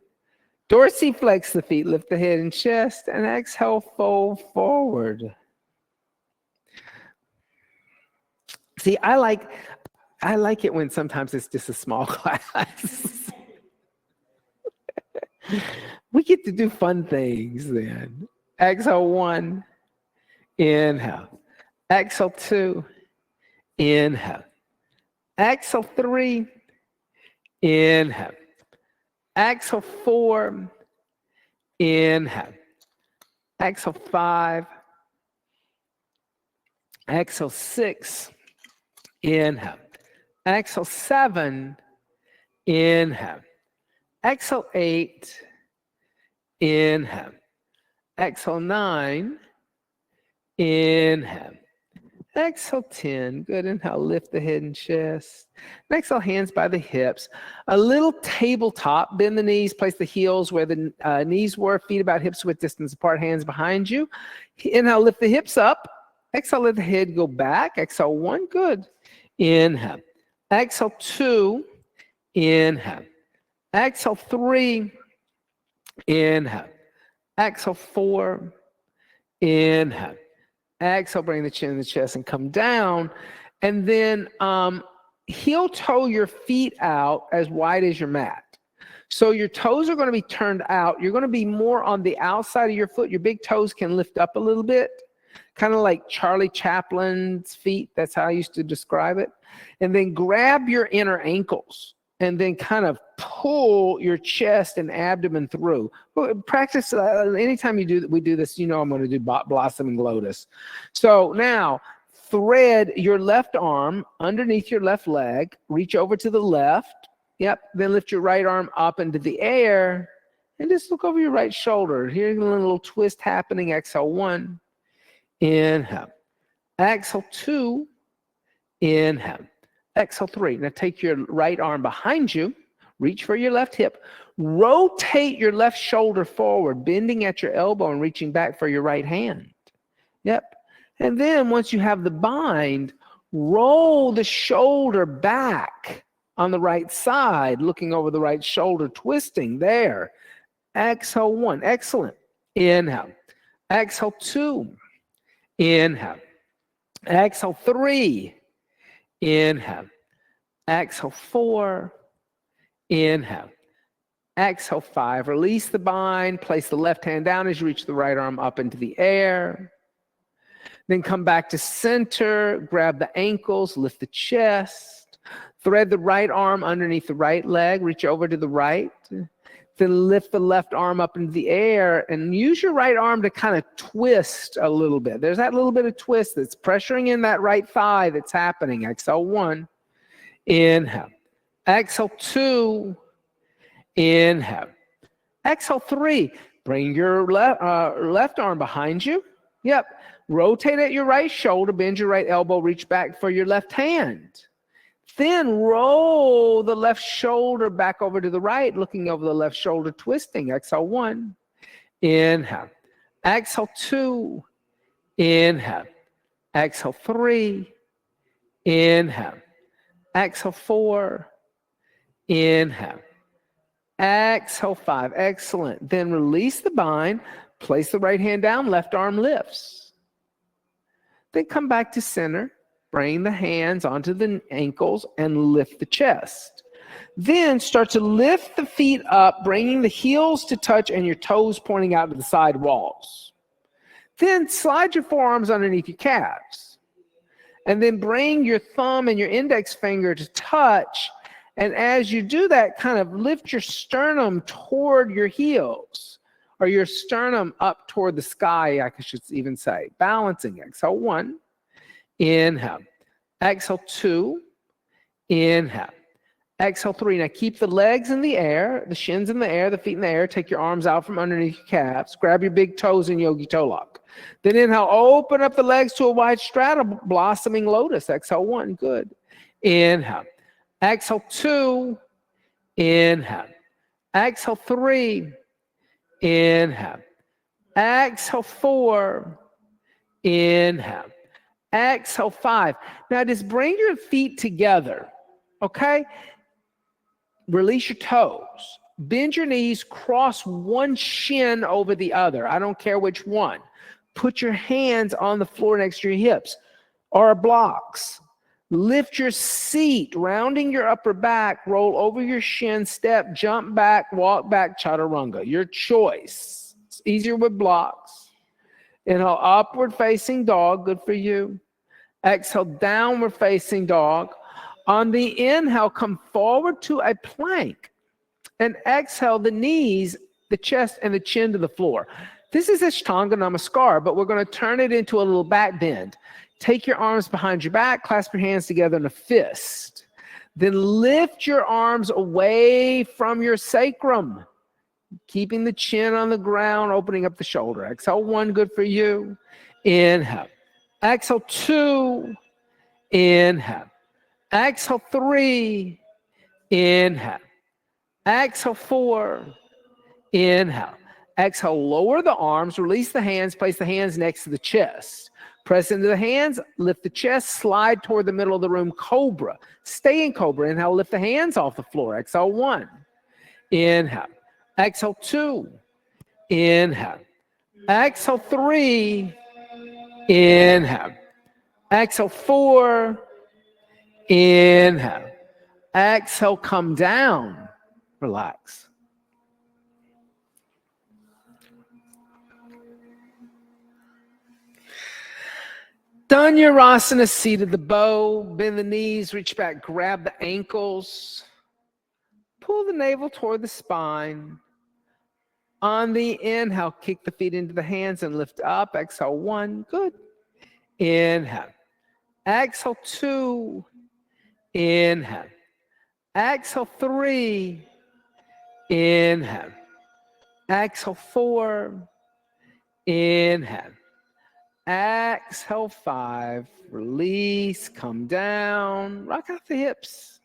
Dorsiflex the feet, lift the head and chest, and exhale, fold forward. See, I like it when sometimes it's just a small class. We get to do fun things then. Exhale 1, inhale. Exhale 2, inhale. Exhale 3, inhale. Exhale 4, inhale. Exhale 5. Exhale 6, inhale. Exhale 7, inhale. Exhale 8, inhale. Exhale 9, inhale. Exhale 10, good. Inhale, lift the head and chest. And exhale, hands by the hips. A little tabletop, bend the knees, place the heels where the knees were, feet about hips width distance apart, hands behind you. Inhale, lift the hips up. Exhale, let the head go back. Exhale 1, good. Inhale. Exhale 2, inhale. Exhale 3, inhale. Exhale 4, inhale. Exhale, bring the chin to the chest and come down. And then heel toe your feet out as wide as your mat. So your toes are going to be turned out. You're going to be more on the outside of your foot. Your big toes can lift up a little bit, kind of like Charlie Chaplin's feet. That's how I used to describe it. And then grab your inner ankles and then kind of pull your chest and abdomen through. Practice anytime we do this, you know I'm going to do blossoming lotus. So now thread your left arm underneath your left leg, reach over to the left. Yep. Then lift your right arm up into the air and just look over your right shoulder. Here's a little twist happening. Exhale 1, inhale. Exhale 2, inhale. Exhale 3. Now take your right arm behind you, reach for your left hip, rotate your left shoulder forward, bending at your elbow and reaching back for your right hand. Yep. And then once you have the bind, roll the shoulder back on the right side, looking over the right shoulder, twisting there. Exhale 1. Excellent. Inhale. Exhale 2. Inhale. Exhale 3. Inhale. Exhale 4. Inhale. Exhale 5. Release the bind. Place the left hand down as you reach the right arm up into the air. Then come back to center. Grab the ankles. Lift the chest. Thread the right arm underneath the right leg. Reach over to the right. Then lift the left arm up into the air and use your right arm to kind of twist a little bit. There's that little bit of twist that's pressuring in that right thigh that's happening. Exhale 1. Inhale. Exhale 2. Inhale. Exhale 3. Bring your left arm behind you. Yep. Rotate at your right shoulder. Bend your right elbow. Reach back for your left hand. Then roll the left shoulder back over to the right, looking over the left shoulder, twisting. Exhale 1. Inhale. Exhale 2. Inhale. Exhale 3. Inhale. Exhale 4. Inhale. Exhale 5. Excellent. Then release the bind. Place the right hand down. Left arm lifts. Then come back to center. Bring the hands onto the ankles and lift the chest. Then start to lift the feet up, bringing the heels to touch and your toes pointing out to the side walls. Then slide your forearms underneath your calves. And then bring your thumb and your index finger to touch. And as you do that, kind of lift your sternum toward your heels. or your sternum up toward the sky, I should even say. Balancing. Exhale, 1. Inhale. Exhale, 2. Inhale. Exhale, 3. Now keep the legs in the air, the shins in the air, the feet in the air. Take your arms out from underneath your calves. Grab your big toes in yogi toe lock. Then inhale, open up the legs to a wide strata, blossoming lotus. Exhale, 1. Good. Inhale. Exhale, 2. Inhale. Exhale, 3. Inhale. Exhale, 4. Inhale. Exhale, 5. Now just bring your feet together, okay? Release your toes. Bend your knees, cross one shin over the other. I don't care which one. Put your hands on the floor next to your hips or blocks. Lift your seat, rounding your upper back, roll over your shin, step, jump back, walk back, chaturanga. Your choice. It's easier with blocks. Inhale, upward facing dog, good for you. Exhale, downward facing dog. On the inhale, come forward to a plank. And exhale, the knees, the chest, and the chin to the floor. This is Ashtanga Namaskar, but we're going to turn it into a little back bend. Take your arms behind your back, clasp your hands together in a fist. Then lift your arms away from your sacrum, keeping the chin on the ground, opening up the shoulder. Exhale, 1, good for you. Inhale. Exhale, 2. Inhale. Exhale, 3. Inhale. Exhale, 4. Inhale. Exhale, lower the arms, release the hands, place the hands next to the chest. Press into the hands, lift the chest, slide toward the middle of the room, cobra. Stay in cobra. Inhale, lift the hands off the floor. Exhale, 1. Inhale. Exhale, 2. Inhale. Exhale, 3. Inhale. Exhale, 4. Inhale. Exhale, come down. Relax. Dhanurasana, seat of the bow. Bend the knees, reach back, grab the ankles. Pull the navel toward the spine. On the inhale, kick the feet into the hands and lift up. Exhale, 1. Good. Inhale. Exhale, 2. Inhale. Exhale, 3. Inhale. Exhale, 4. Inhale. Exhale, 5. Release, come down. Rock out the hips.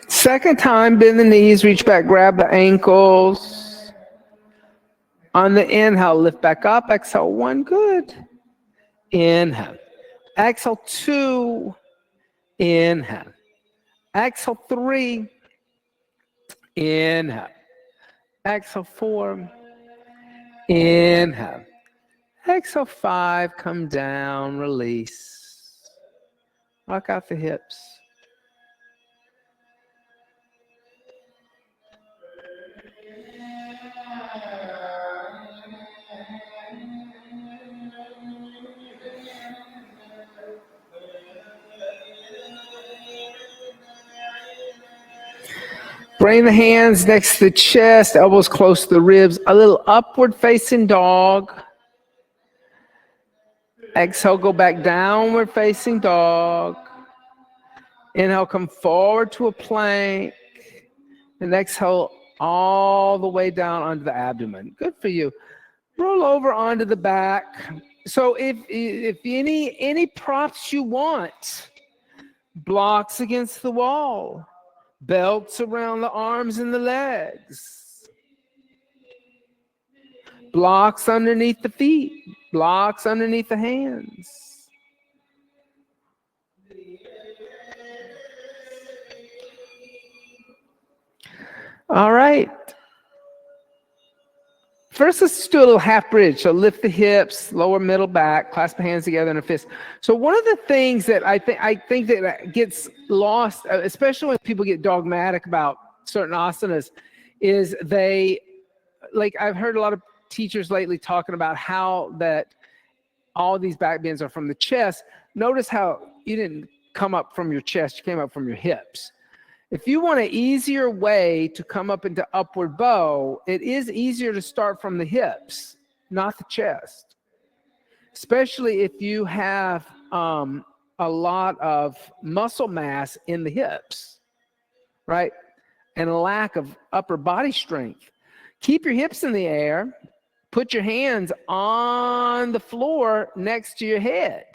Second time, bend the knees, reach back, grab the ankles. On the inhale, lift back up. Exhale, 1. Good. Inhale. Exhale, 2. Inhale. Exhale, 3. Inhale. Exhale, 4. Inhale. Exhale, 5. Come down, release. Rock out the hips. Bring the hands next to the chest, elbows close to the ribs. A little upward facing dog. Exhale, go back downward facing dog. Inhale, come forward to a plank. And exhale all the way down onto the abdomen. Good for you. Roll over onto the back. So if any props you want, blocks against the wall, belts around the arms and the legs, blocks underneath the feet, blocks underneath the hands. All right. First, let's do a little half bridge. So lift the hips, lower middle back, clasp the hands together in a fist. So one of the things that I think that gets lost, especially when people get dogmatic about certain asanas, is I've heard a lot of teachers lately talking about how that all these back bends are from the chest. Notice how you didn't come up from your chest, you came up from your hips. If you want an easier way to come up into upward bow, it is easier to start from the hips, not the chest. Especially if you have a lot of muscle mass in the hips, right? And a lack of upper body strength. Keep your hips in the air. Put your hands on the floor next to your head.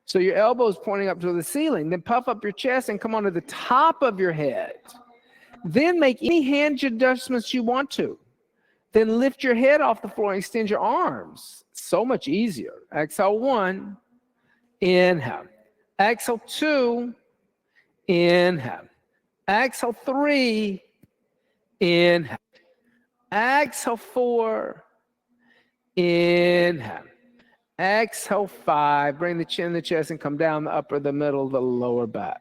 So your elbows pointing up to the ceiling. Then puff up your chest and come onto the top of your head. Then make any hand adjustments you want to. Then lift your head off the floor and extend your arms. So much easier. Exhale 1, inhale. Exhale 2, inhale. Exhale 3, inhale. Exhale 4, inhale. Exhale 5, bring the chin, the chest, and come down the upper, the middle, the lower back.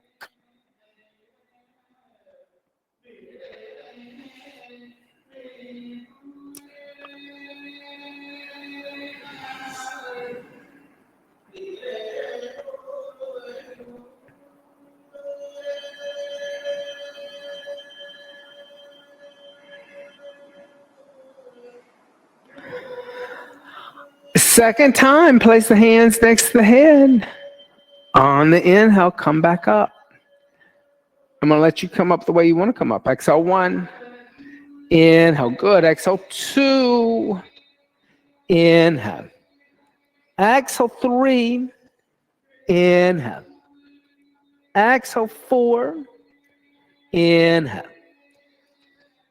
Second time, place the hands next to the head. On the inhale, come back up. I'm going to let you come up the way you want to come up. Exhale 1, inhale, good. Exhale 2, inhale. Exhale 3, inhale. Exhale 4, inhale.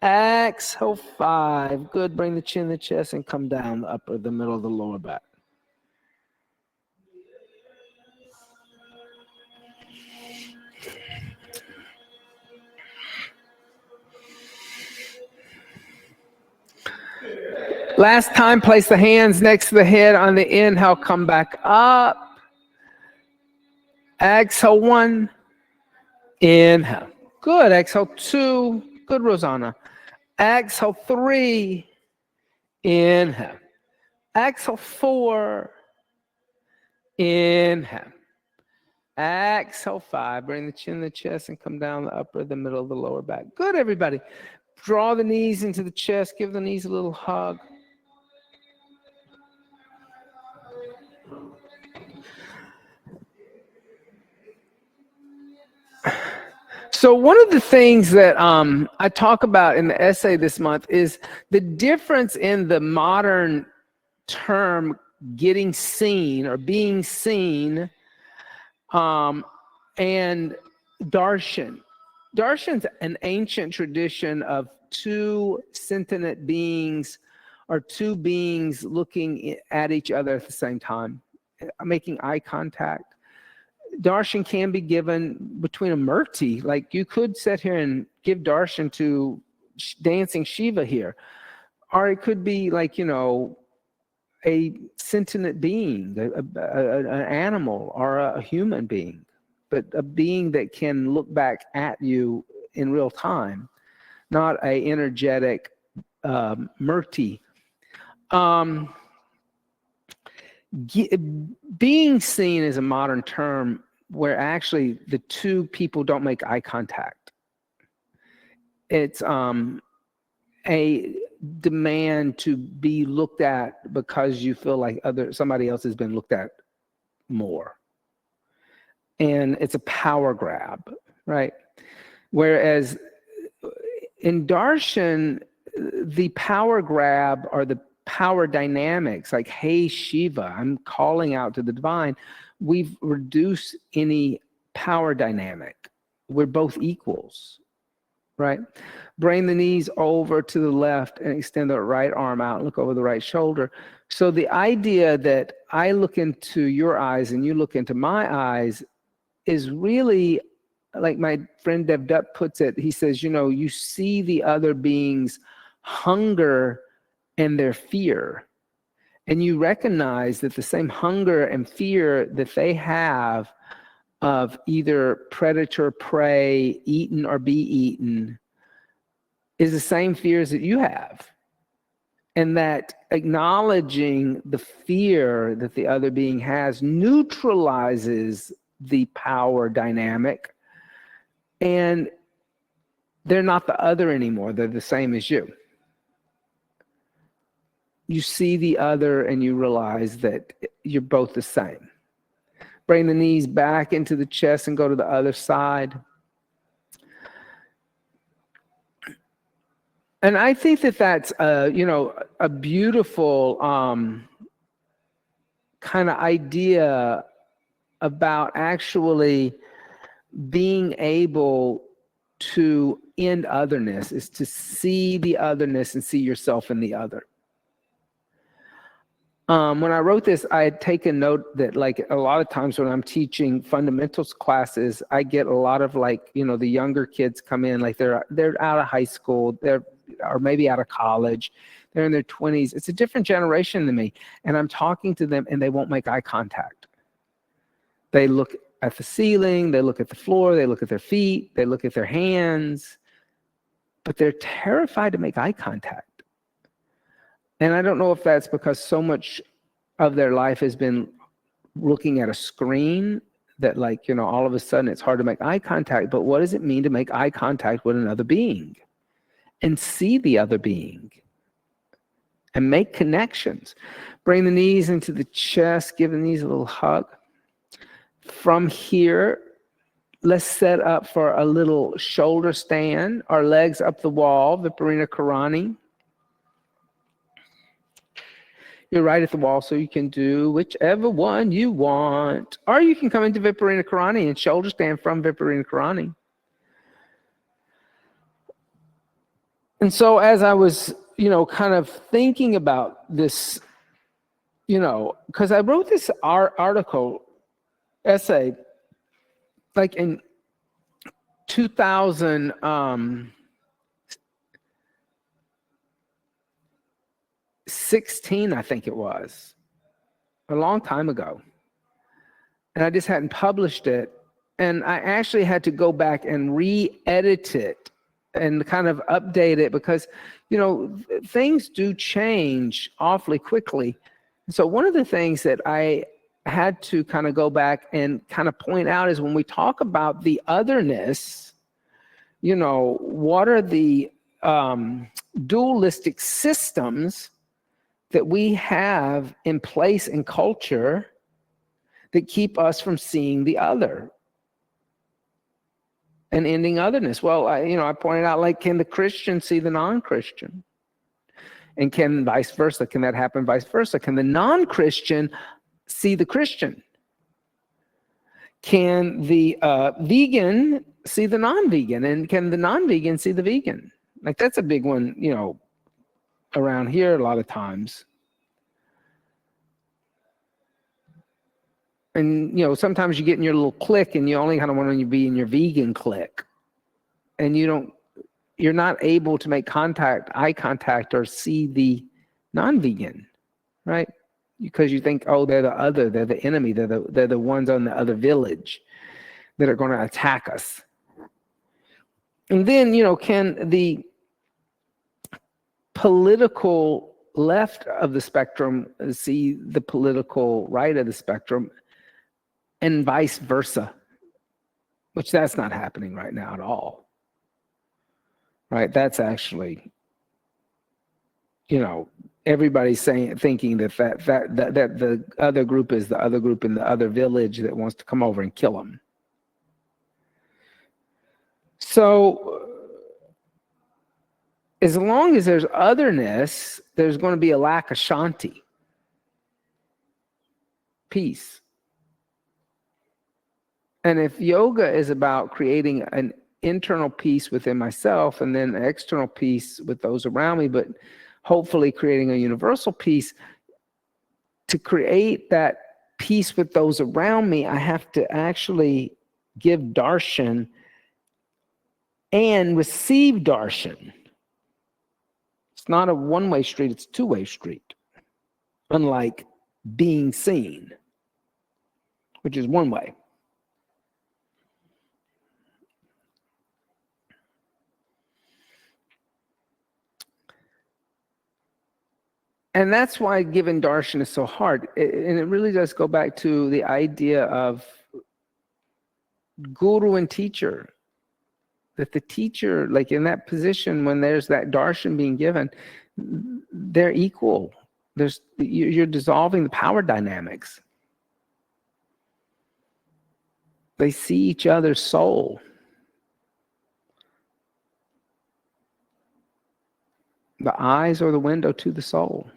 Exhale 5, good. Bring the chin, the chest, and come down the upper, the middle, the lower back. Last time, place the hands next to the head on the inhale, come back up. Exhale 1, inhale. Good. Exhale 2, good, Rosanna. Exhale 3, inhale. Exhale 4, inhale. Exhale 5, bring the chin, the chest, and come down the upper, the middle, the lower back. Good, everybody. Draw the knees into the chest, give the knees a little hug. So one of the things that I talk about in the essay this month is the difference in the modern term getting seen or being seen and darshan. Darshan's an ancient tradition of two sentient beings or two beings looking at each other at the same time, making eye contact. Darshan can be given between a murti, like you could sit here and give darshan to dancing Shiva here, or it could be like, you know, a sentient being, an animal or a human being, but a being that can look back at you in real time, not a energetic murti. Being seen is a modern term where actually the two people don't make eye contact. It's a demand to be looked at because you feel like somebody else has been looked at more. And it's a power grab, right? Whereas in darshan, the power grab or the power dynamics, like, hey, Shiva, I'm calling out to the divine. We've reduced any power dynamic. We're both equals, right? Bring the knees over to the left and extend the right arm out and look over the right shoulder. So the idea that I look into your eyes and you look into my eyes is really, like my friend Dev Dutt puts it, he says, you know, you see the other being's hunger and their fear. And you recognize that the same hunger and fear that they have of either predator, prey, eaten or be eaten, is the same fears that you have. And that acknowledging the fear that the other being has neutralizes the power dynamic. And they're not the other anymore. They're the same as you. You see the other and you realize that you're both the same. Bring the knees back into the chest and go to the other side. And I think that that's a beautiful kind of idea about actually being able to end otherness, is to see the otherness and see yourself in the other. When I wrote this, I had taken note that, like, a lot of times when I'm teaching fundamentals classes, I get a lot of, like, the younger kids come in, like they're out of high school, or maybe out of college, they're in their 20s. It's a different generation than me, and I'm talking to them, and they won't make eye contact. They look at the ceiling, they look at the floor, they look at their feet, they look at their hands, but they're terrified to make eye contact. And I don't know if that's because so much of their life has been looking at a screen that, like, all of a sudden it's hard to make eye contact. But what does it mean to make eye contact with another being and see the other being and make connections? Bring the knees into the chest, give the knees a little hug. From here, let's set up for a little shoulder stand, our legs up the wall, Viparita Karani. You're right at the wall, so you can do whichever one you want. Or you can come into Viparita Karani and shoulder stand from Viparita Karani. And so as I was, kind of thinking about this, because I wrote this essay, like in 2016, I think it was, a long time ago. And I just hadn't published it. And I actually had to go back and re-edit it and kind of update it because, things do change awfully quickly. So one of the things that I had to kind of go back and kind of point out is when we talk about the otherness, what are the dualistic systems that we have in place in culture that keep us from seeing the other and ending otherness? Well, I pointed out, like, can the Christian see the non-Christian? And can vice versa? Can that happen vice versa? Can the non-Christian see the Christian? Can the vegan see the non-vegan? And can the non-vegan see the vegan? Like, that's a big one, around here a lot of times. And, sometimes you get in your little clique and you only kind of want to be in your vegan clique. And you're not able to make eye contact, or see the non-vegan, right? Because you think, oh, they're the other, they're the enemy, they're the ones on the other village that are going to attack us. And then, can the political left of the spectrum see the political right of the spectrum, and vice versa? Which that's not happening right now at all. Right? That's actually, everybody's thinking that the other group is the other group in the other village that wants to come over and kill them. So as long as there's otherness, there's going to be a lack of shanti, peace. And if yoga is about creating an internal peace within myself and then external peace with those around me, but hopefully creating a universal peace, to create that peace with those around me, I have to actually give darshan and receive darshan. It's not a one-way street, it's a two-way street. Unlike being seen, which is one way. And that's why giving darshan is so hard. And it really does go back to the idea of guru and teacher. That the teacher, like in that position, when there's that darshan being given, they're equal. You're dissolving the power dynamics. They see each other's soul. The eyes are the window to the soul.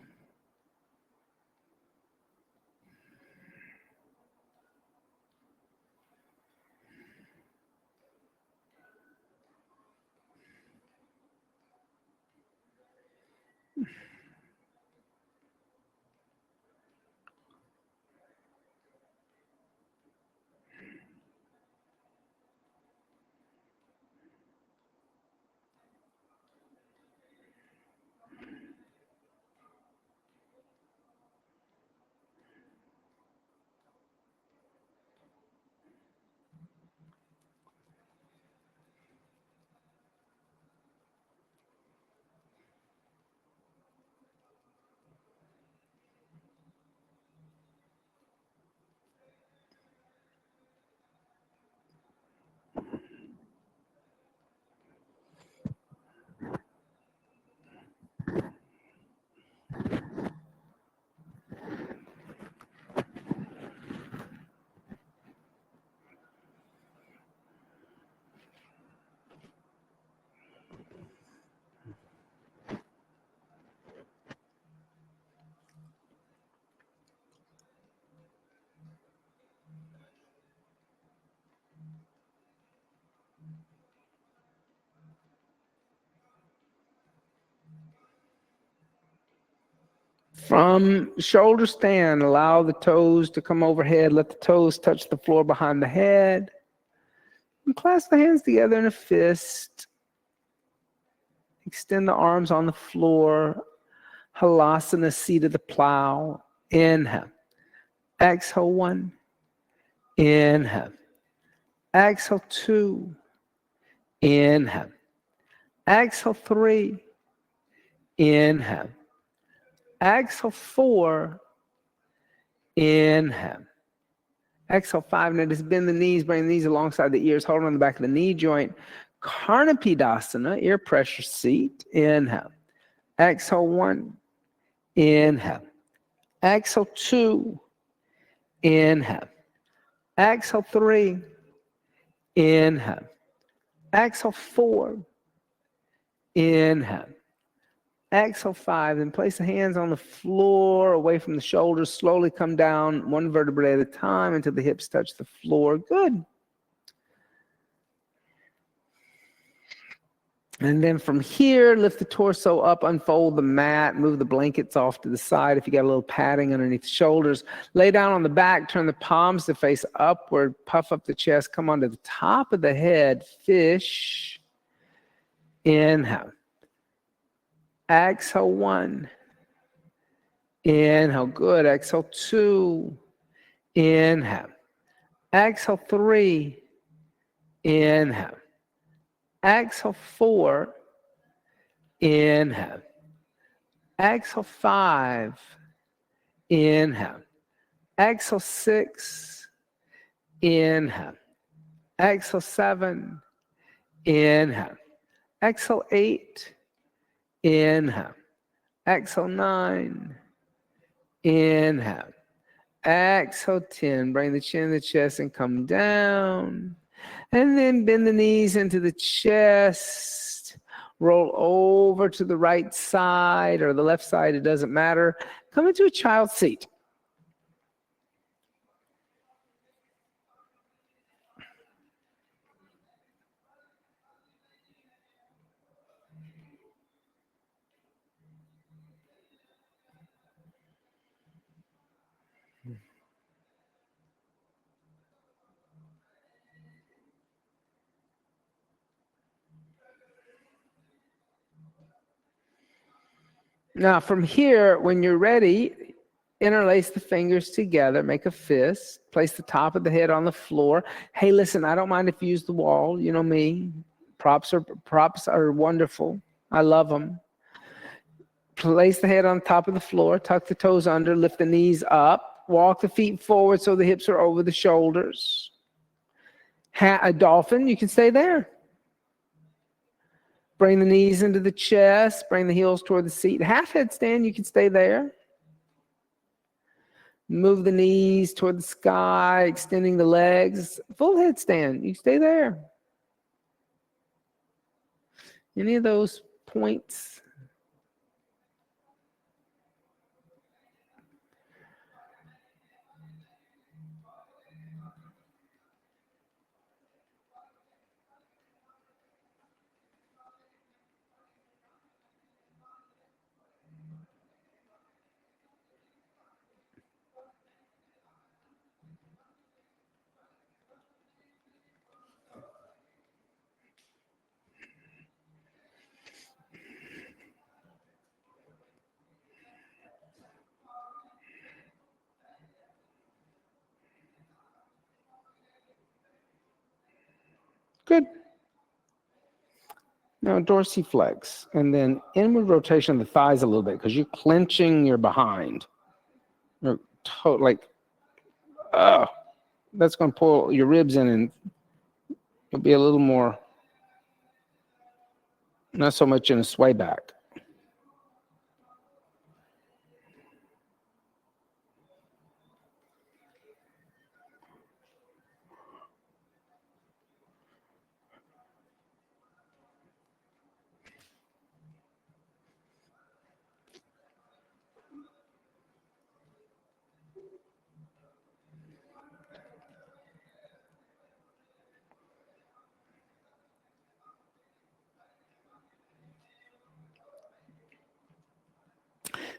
From shoulder stand, allow the toes to come overhead. Let the toes touch the floor behind the head. And clasp the hands together in a fist. Extend the arms on the floor. Halasana, seat of the plow. Inhale. Exhale, 1. Inhale. Exhale, 2. Inhale. Exhale, 3. Inhale. Exhale, 4. Inhale. Exhale, 5. Now just bend the knees, bring the knees alongside the ears, hold on the back of the knee joint. Karnapidasana, ear pressure seat. Inhale. Exhale, 1. Inhale. Exhale, 2. Inhale. Exhale, 3. Inhale. Exhale, 4. Inhale. Exhale, 5. Then place the hands on the floor, away from the shoulders. Slowly come down one vertebrae at a time until the hips touch the floor. Good. And then from here, lift the torso up, unfold the mat, move the blankets off to the side if you got a little padding underneath the shoulders. Lay down on the back, turn the palms to face upward, puff up the chest, come onto the top of the head, fish. Inhale. Exhale, 1. Inhale, good. Exhale, 2. Inhale. Exhale, 3. Inhale. Exhale, 4. Inhale. Exhale, 5. Inhale. Exhale, 6. Inhale. Exhale, 7. Inhale. Exhale, 8. Inhale. Exhale, 9. Inhale. Exhale, 10. Bring the chin to the chest and come down. And then bend the knees into the chest. Roll over to the right side or the left side, it doesn't matter. Come into a child seat. Now, from here, when you're ready, interlace the fingers together, make a fist, place the top of the head on the floor. Hey, listen, I don't mind if you use the wall. You know me. Props are wonderful. I love them. Place the head on top of the floor, tuck the toes under, lift the knees up, walk the feet forward so the hips are over the shoulders. A dolphin, you can stay there. Bring the knees into the chest, bring the heels toward the seat. Half headstand, you can stay there. Move the knees toward the sky, extending the legs. Full headstand, you stay there. Any of those points? Good. Now dorsiflex, and then inward rotation of the thighs a little bit because you're clenching your behind. You're that's going to pull your ribs in, and you'll be a little more, not so much in a sway back.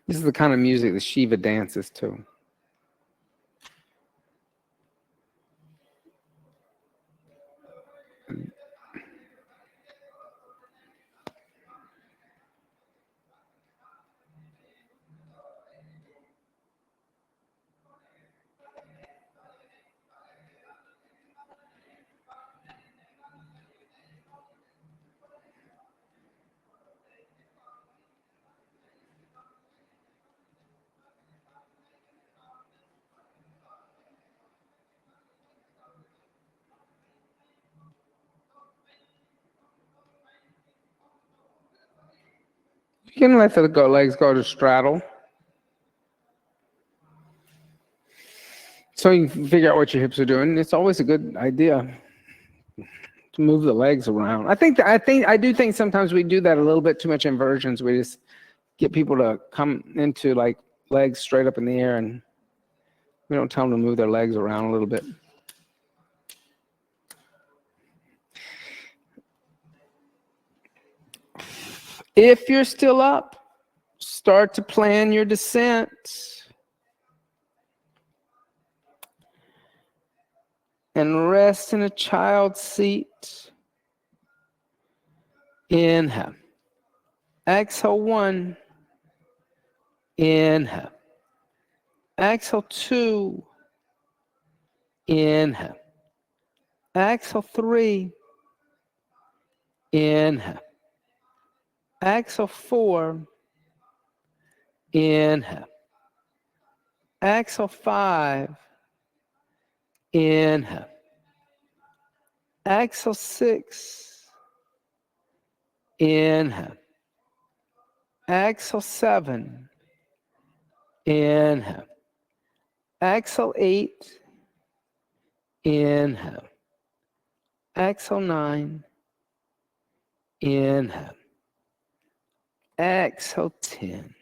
This is the kind of music that Shiva dances to. You can let the legs go to straddle. So you can figure out what your hips are doing. It's always a good idea to move the legs around. I do think sometimes we do that a little bit too much inversions. We just get people to come into like legs straight up in the air, and we don't tell them to move their legs around a little bit. If you're still up, start to plan your descent. And rest in a child's seat. Inhale. Exhale 1. Inhale. Exhale 2. Inhale. Exhale 3. Inhale. Exhale 4. Inhale. Exhale 5. Inhale. Exhale 6. Inhale. Exhale 7. Inhale. Exhale 8. Inhale. Exhale 9. Inhale. Exhale 10.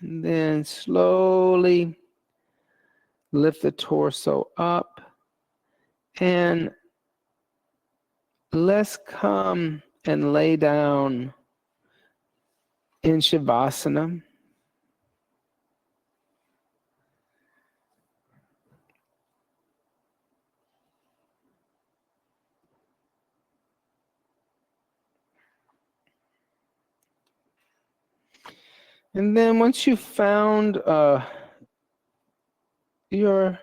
And then slowly lift the torso up. And let's come and lay down in Shavasana. And then once you've found your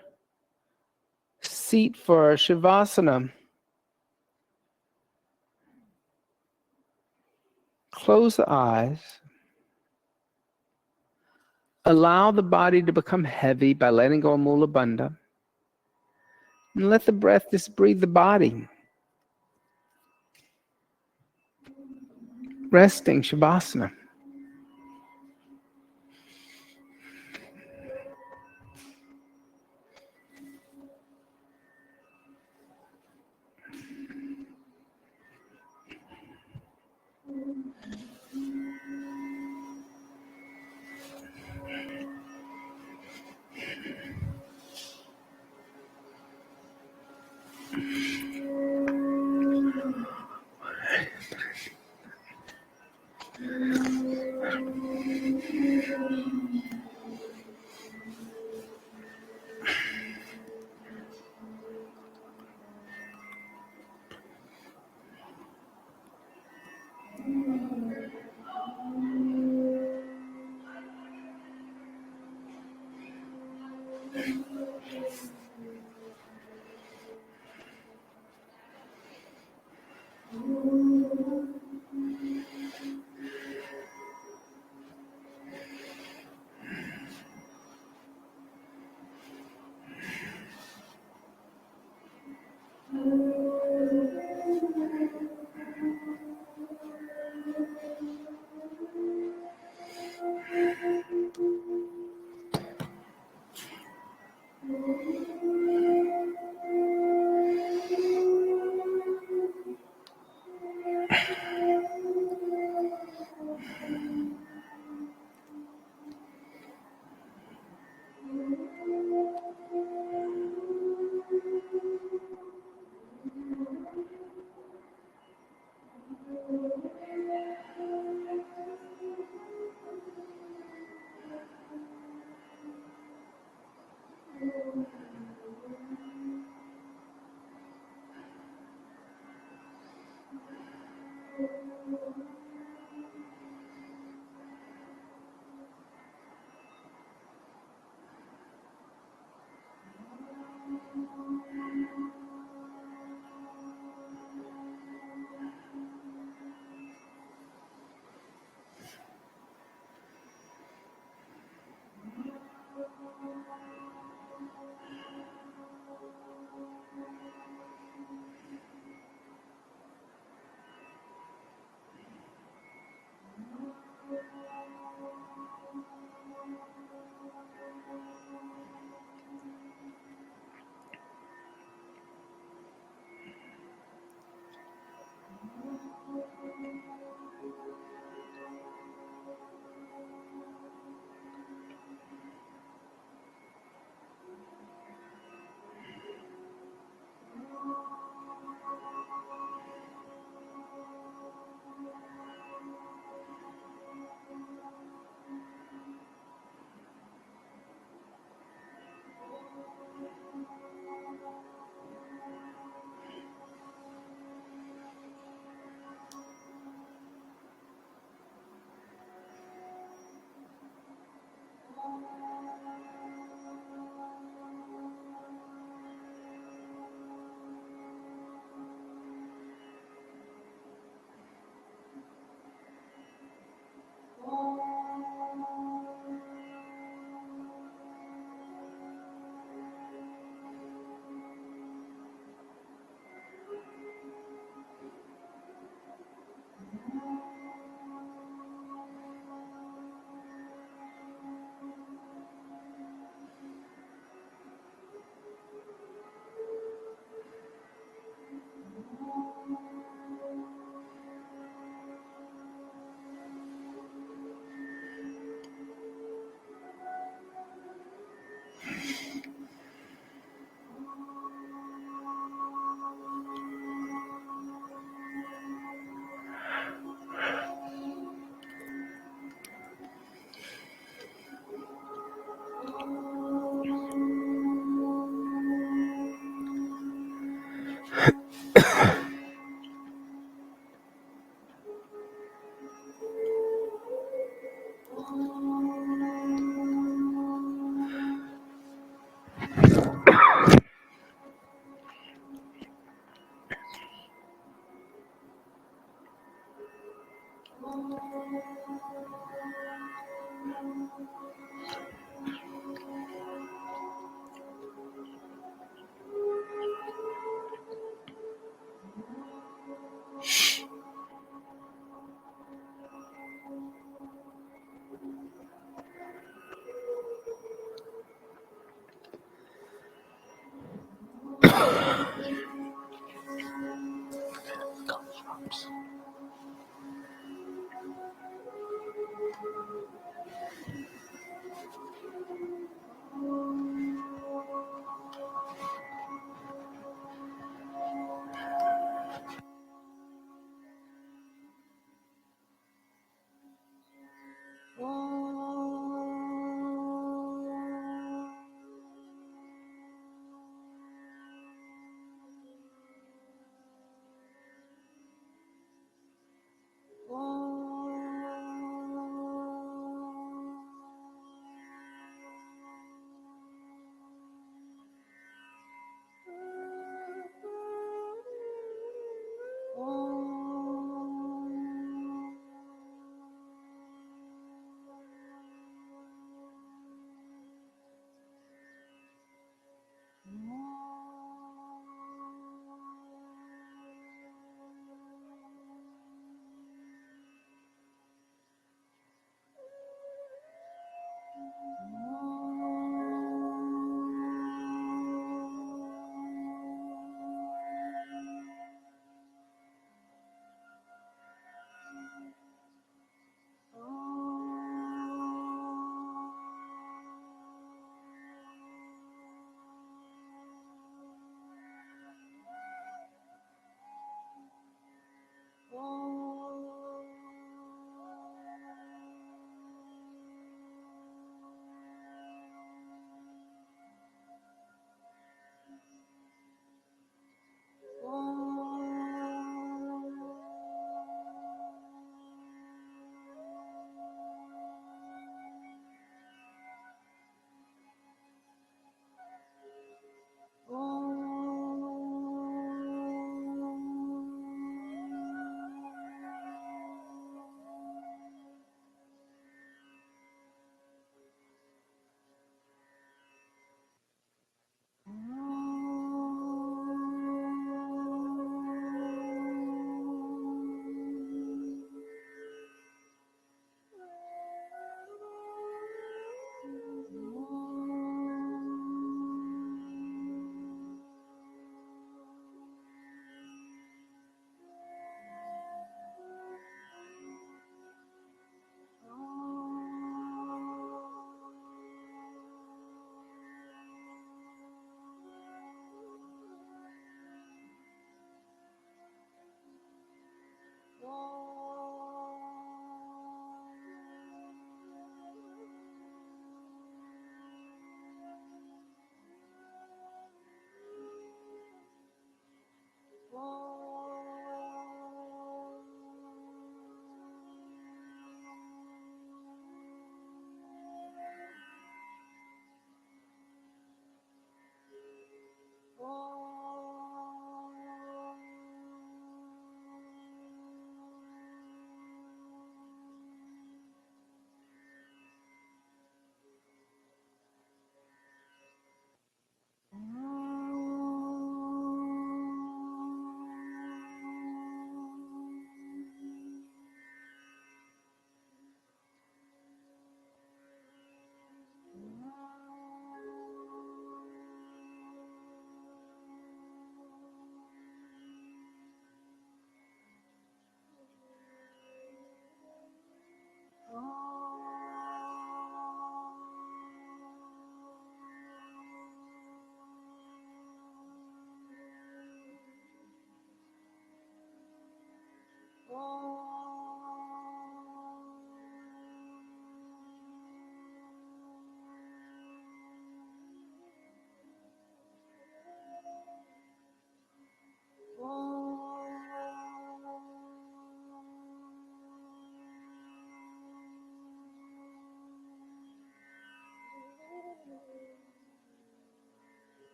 seat for Shavasana, close the eyes. Allow the body to become heavy by letting go of Mula Bandha. And let the breath just breathe the body. Resting Shavasana.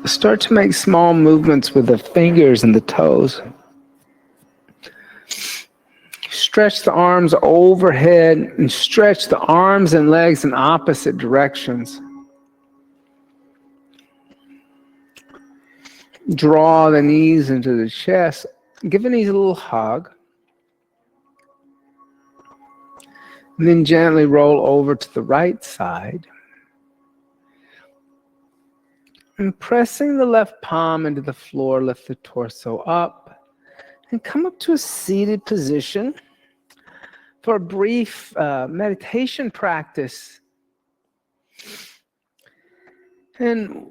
Start to make small movements with the fingers and the toes. Stretch the arms overhead and stretch the arms and legs in opposite directions. Draw the knees into the chest. Give the knees a little hug. And then gently roll over to the right side. And pressing the left palm into the floor, lift the torso up. And come up to a seated position for a brief meditation practice. And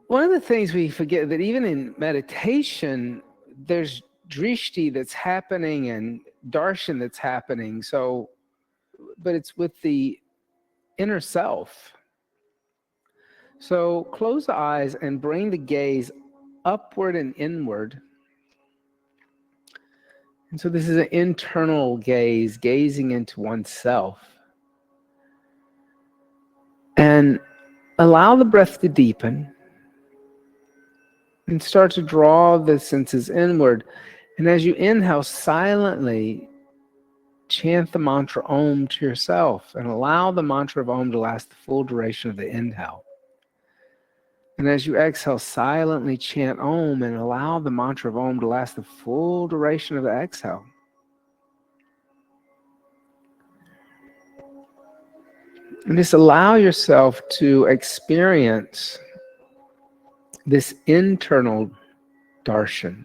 one of the things we forget that even in meditation, there's drishti that's happening and darshan that's happening. So, but it's with the inner self. So close the eyes and bring the gaze upward and inward. And so this is an internal gaze, gazing into oneself. And allow the breath to deepen and start to draw the senses inward. And as you inhale, silently chant the mantra Om to yourself and allow the mantra of Om to last the full duration of the inhale. And as you exhale, silently chant Om and allow the mantra of Om to last the full duration of the exhale. And just allow yourself to experience this internal darshan.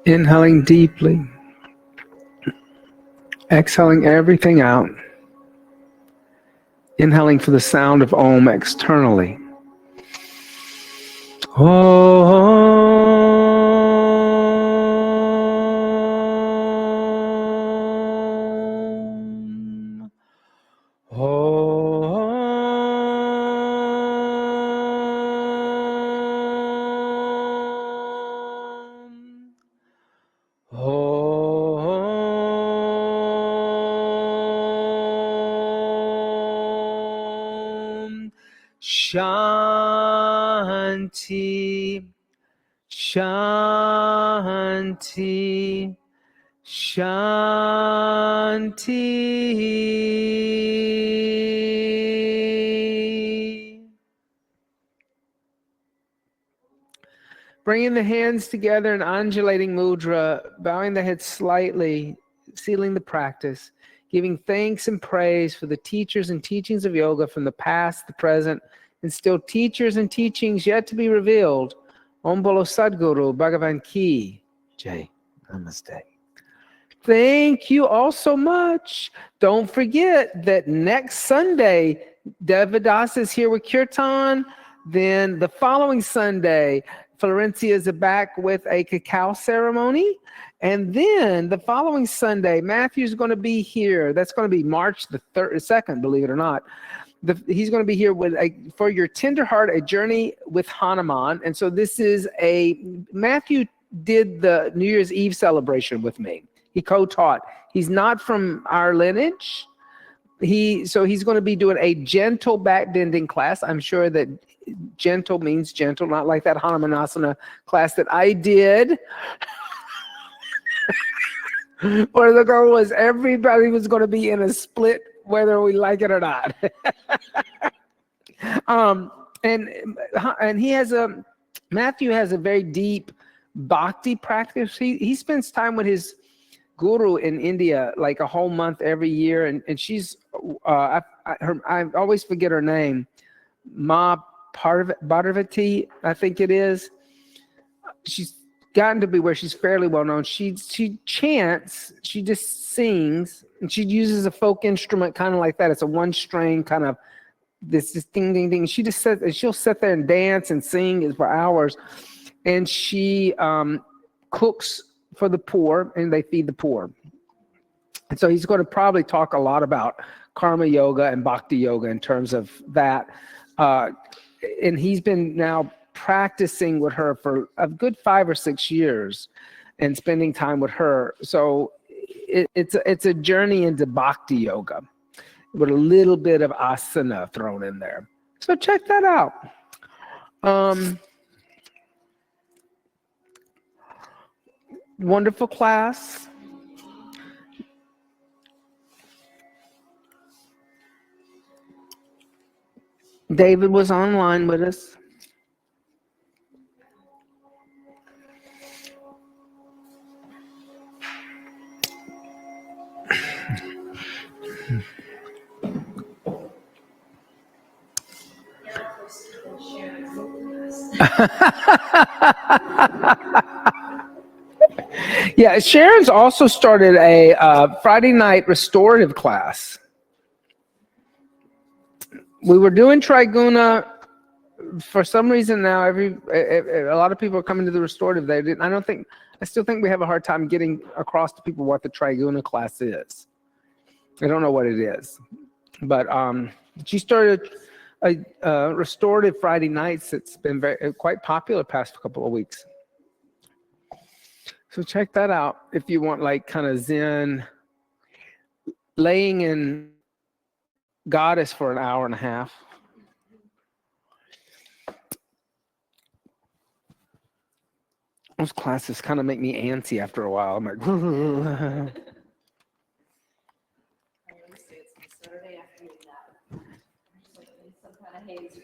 Inhaling deeply, exhaling everything out. Inhaling for the sound of Om externally. Om. Om. Om. Shanti. Shanti. Shanti. Bringing the hands together in undulating mudra, bowing the head slightly, sealing the practice, giving thanks and praise for the teachers and teachings of yoga from the past, the present, and still teachers and teachings yet to be revealed. Om Bolo Sadguru Bhagavan Ki Jai. Namaste. Thank you all so much. Don't forget that next Sunday, Devadas is here with Kirtan. Then the following Sunday, Florencia is back with a cacao ceremony. And then the following Sunday, Matthew's going to be here. That's going to be March the 2nd, believe it or not. He's going to be here with for your tender heart, a journey with Hanuman. And so this is Matthew did the New Year's Eve celebration with me. He co-taught. He's not from our lineage. So he's going to be doing a gentle back bending class. I'm sure that gentle means gentle, not like that Hanumanasana class that I did. Where the goal was everybody was going to be in a split, whether we like it or not. And he has Matthew has a very deep bhakti practice. He spends time with his guru in India, like a whole month every year, and she's I always forget her name, Ma Parvati, I think it is. She's gotten to be where she's fairly well known. She chants, she just sings, and she uses a folk instrument kind of like that. It's a one string kind of this ding ding ding. She'll sit there and dance and sing for hours, and she cooks for the poor, and they feed the poor. And so he's going to probably talk a lot about karma yoga and bhakti yoga in terms of that. And he's been now practicing with her for a good 5 or 6 years and spending time with her. So it's a journey into bhakti yoga with a little bit of asana thrown in there. So check that out. Wonderful class. David was online with us. Yeah, Sharon's also started a Friday night restorative class. We were doing Triguna. For some reason now, a lot of people are coming to the restorative. I still think we have a hard time getting across to people what the Triguna class is. I don't know what it is, but she started a restorative Friday nights. It's been quite popular past couple of weeks. So check that out if you want like kind of Zen, laying in goddess for an hour and a half. Those classes kind of make me antsy after a while. I'm like, Saturday afternoon now. Just like in some kind of haze.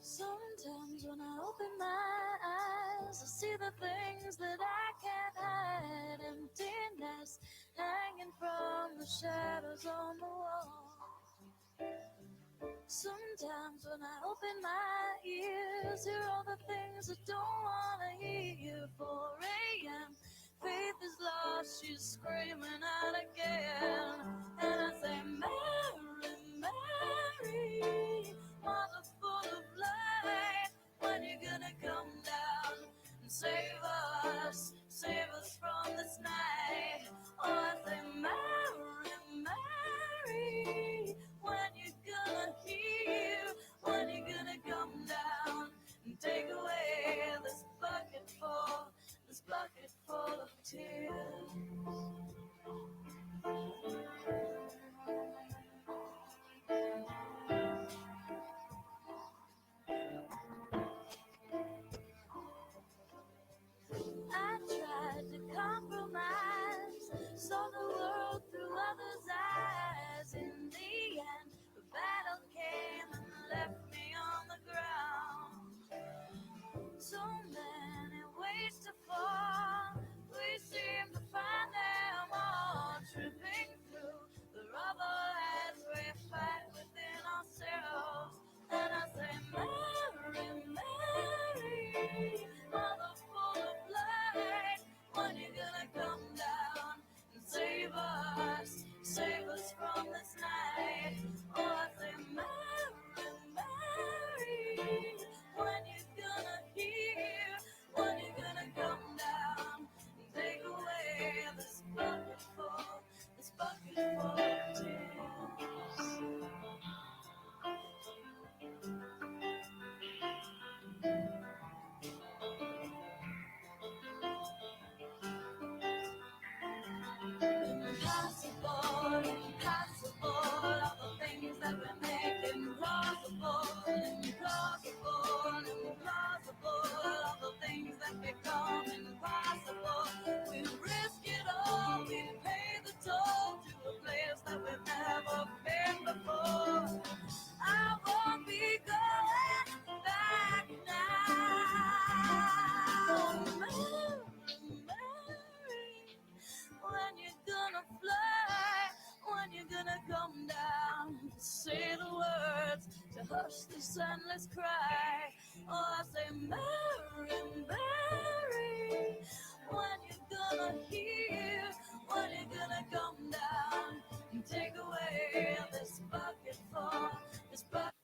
Sometimes when I open my eyes, I see the things that I can't hide. Emptiness hanging from the shadows on the wall. Sometimes when I open my ears, hear all the things I don't want to hear. 4 a.m. Faith is lost, she's screaming out again. And I say, Mary, Mary, mother full of light, when you gonna come down and save us from this night? Oh, I say, Mary, Mary, when you gonna hear, when you gonna come down and take away this bucket full of tears? I tried to compromise, saw the world through others' eyes. In the end, the battle came and left me on the ground. So many ways to fall, we seem to find them lost this endless cry. Oh, I say, Mary, Mary, when you gonna hear, when you gonna come down and take away this bucket full, this bucket.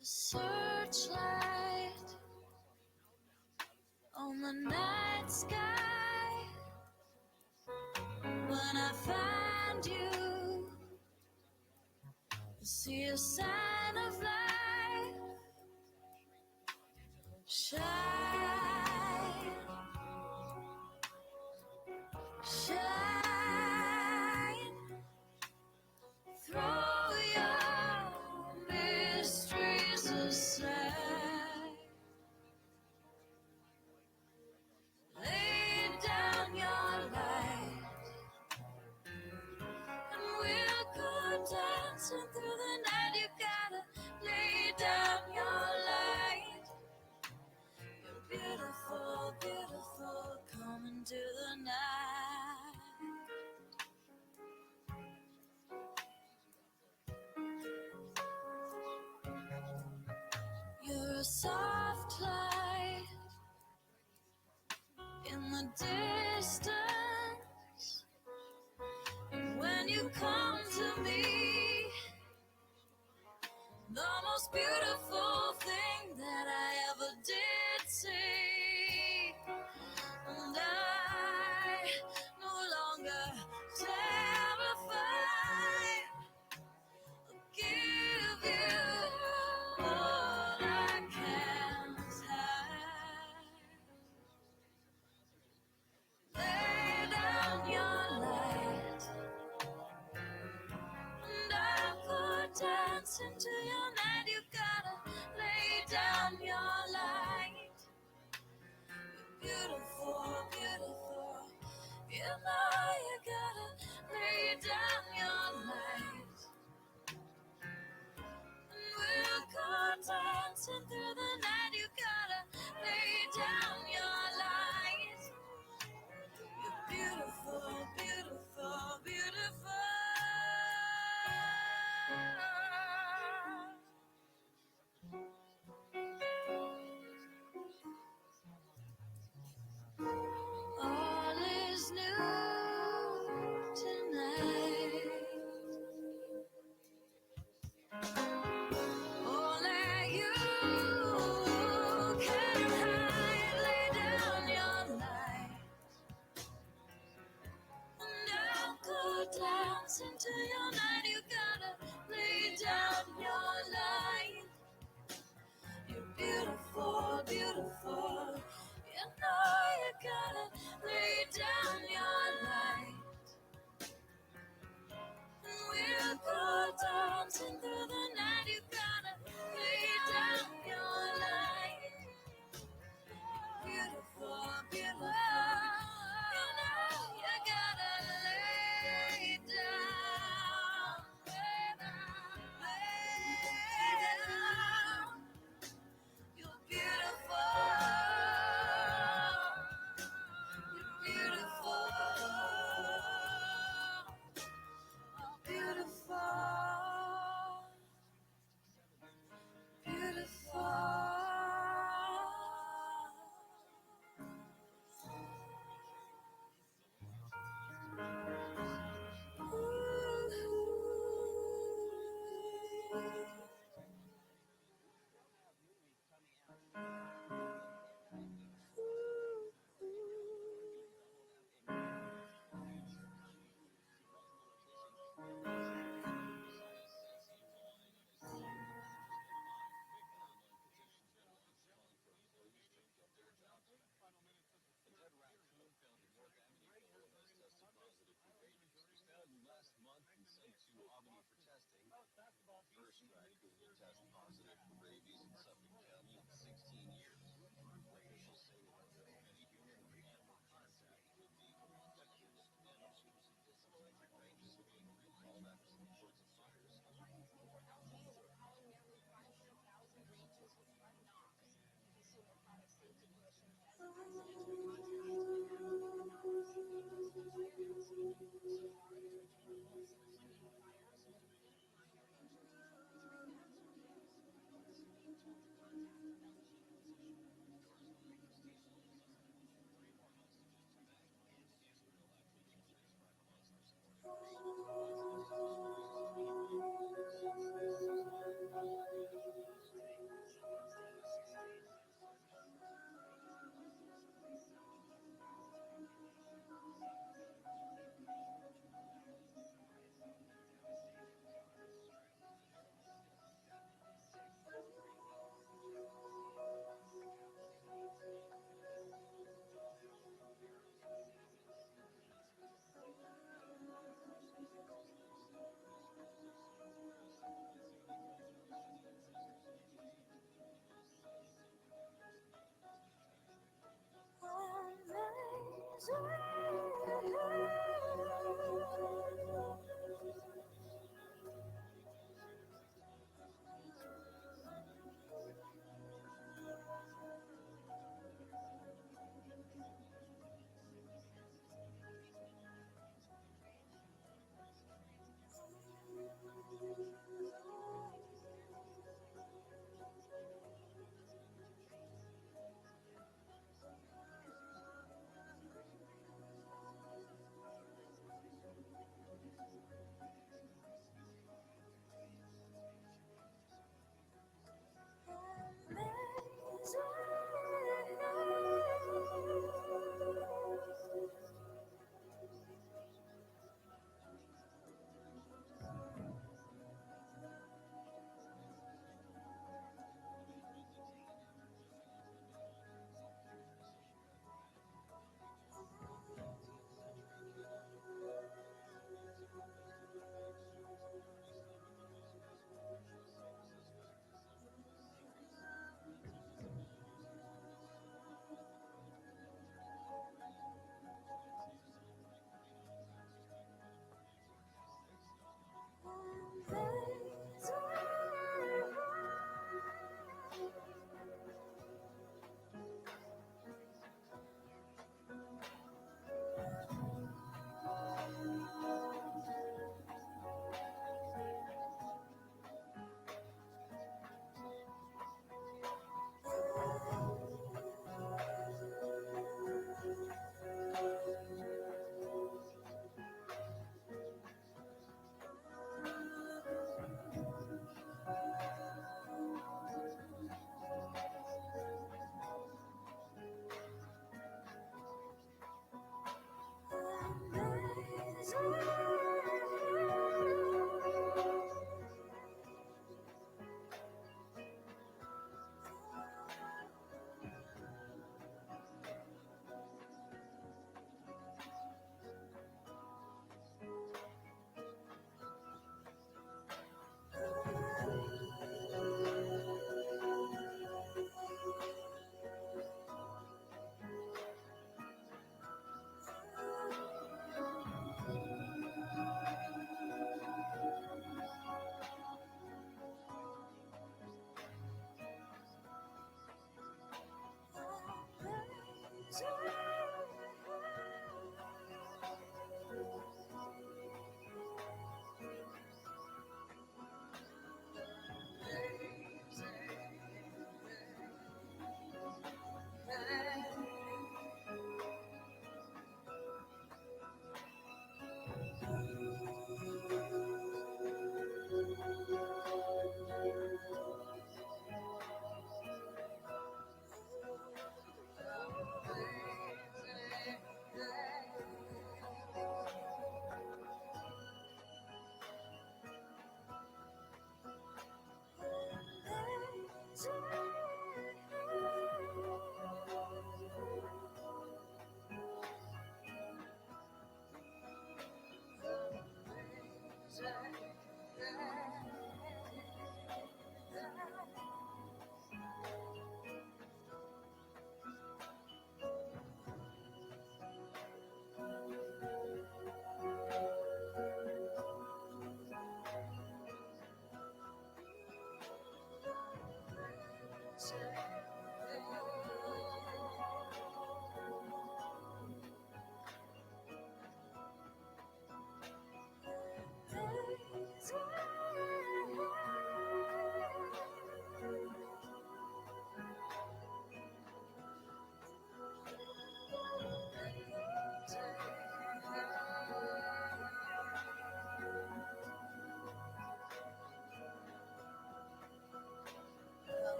The searchlight on the night sky. When I find you, see a sign of life. Shine, shine, throw your mysteries aside. Lay down your light, and we'll go dancing through the night. You gotta lay down your light. You're beautiful, beautiful, come into the night. You're a soft light in the distance. And when you come to me, the most beautiful thing that I ever did see. And I no longer terrified. I'll give you all I can't hide. Lay down your light, and I'll go dancing to your night. You gotta lay down your light. You're beautiful, beautiful. You know you gotta lay down your light. And we'll go dancing through the night. You gotta lay down your light. You're beautiful, beautiful, beautiful. All is new tonight. Only you can hide. Lay down your light, and I'll go dancing to your night. You gotta lay down your light. You're beautiful, beautiful. You know you gotta lay down your light. And we'll go dancing through the night. You gotta lay down your light. Beautiful, beautiful. You know you gotta lay down.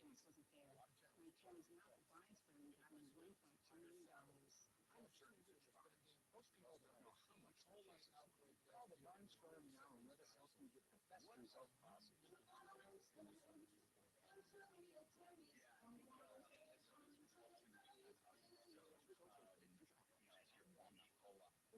chance wasn't there. My attorney's not advised for him, got him $1.2 million. I'm sure he was fine. Most people don't know how much the case is worth. Call the Barnes firm now and let us help you get the best result possible.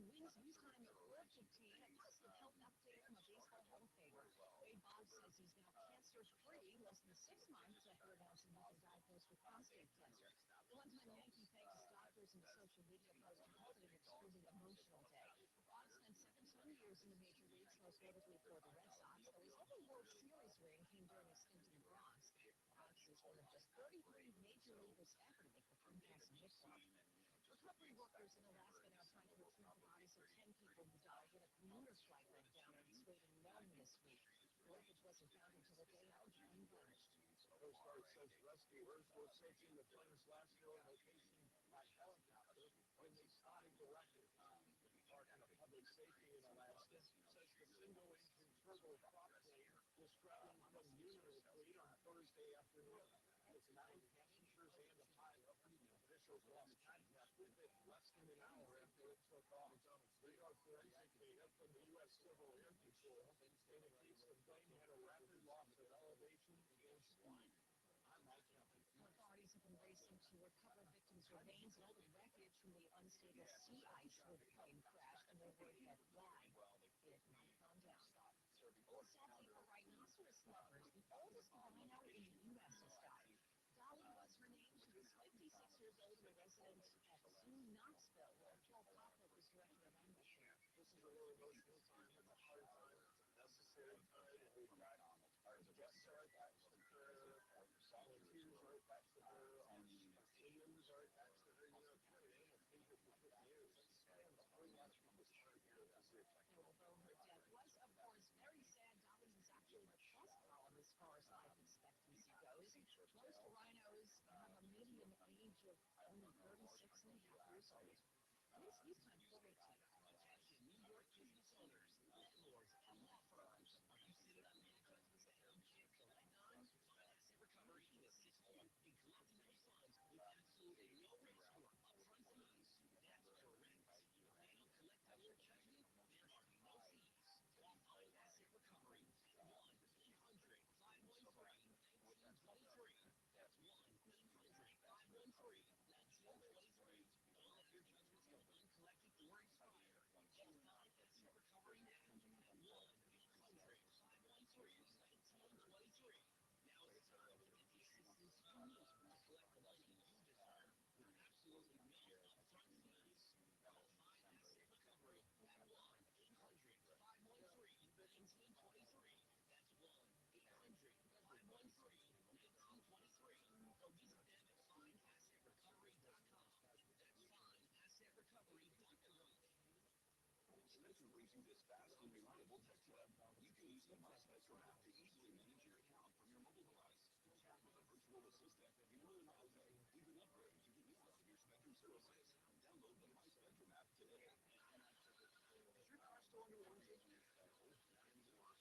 Wins used time at work 15, a positive health update from a baseball Hall of Famer. Wade Boggs says he's now cancer-free less than 6 months after announcing he'd been diagnosed with prostate cancer. The one-time Yankee thanked his doctors in a social media post and called it an extremely emotional day. Boggs spent 17 years in the major leagues, most notably for the Red Sox, though his only World Series ring came during a stint in the Bronx. Boggs is one of just 33 major leaguers ever to make the firm pass hit club. Recovery workers in Alaska now trying to retrieve the bodies of 10 people who died when a lunar flight went down on its way to Nome this week. The wreckage wasn't found until a day after being vanished. Coast Guard says rescuers were searching the plane's last known location by helicopter when they spotted the wreckage. The Department of Public Safety in Alaska says the single-engine turboprop plane was traveling from Unit on Thursday afternoon. With 9 passengers and a pilot, officials lost contact with it less than an hour after it took off. Radar forensic data from the U.S. Civil Air Patrol indicates the plane had a rapid loss of elevation and flight. I'm Mike Kelly. Authorities have been racing to recover victims' remains and all the wreckage from the unstable sea ice where the plane crashed and the word had fly. It had not gone down. Old Salt Lake rhinoceros lovers, the oldest rhino in the U.S. has died. Dolly was her name. She was 56 years old and a resident at Knoxville, where Joel Poplin was director of ambushing. This is a really emotional time. It's a hard time. It's a necessary time. And we've got our guests are attached to her, our volunteers are attached to her, our Indians are attached to her. You know, it's really been a favorite for 50 years. And a whole lot of people's heart here this year. And although her death was, of course, very sad, Dolly was actually the plus column as far as life expectancy goes. Most rhinos have a median age of only 36 and a half years old. And it's news time for 18. Attention New York business owners, landlords, and law firms. Are you sitting on mansions that you can't collect on? Asset Recovery can assist you in collecting those funds with absolutely no risk or upfront fees. That's correct. If they don't collect on your judgment, there are no fees. Call Find Asset Recovery at 1-800-513-1923. That's 1-800-513-1923. Don't let your judgments go uncollected or expire. Call Find Asset Recovery now at 1-800-513-1923. Now is the time to get the assistance you need to collect the money you deserve with absolutely no upfront fees. Call Find Asset Recovery at 1-800-513-1923. That's 1-800-513-1923. Or visit them at findassetrecovery.com. That's findassetrecovery.com. Instead of reaching this fast and reliable text web, you can use the MySpectrum app to easily manage your account from your mobile device. Chat with a virtual assistant, email and pay, even upgrade to the new of your Spectrum services. Download the MySpectrum app today. Is your car still under warranty? No, not anymore.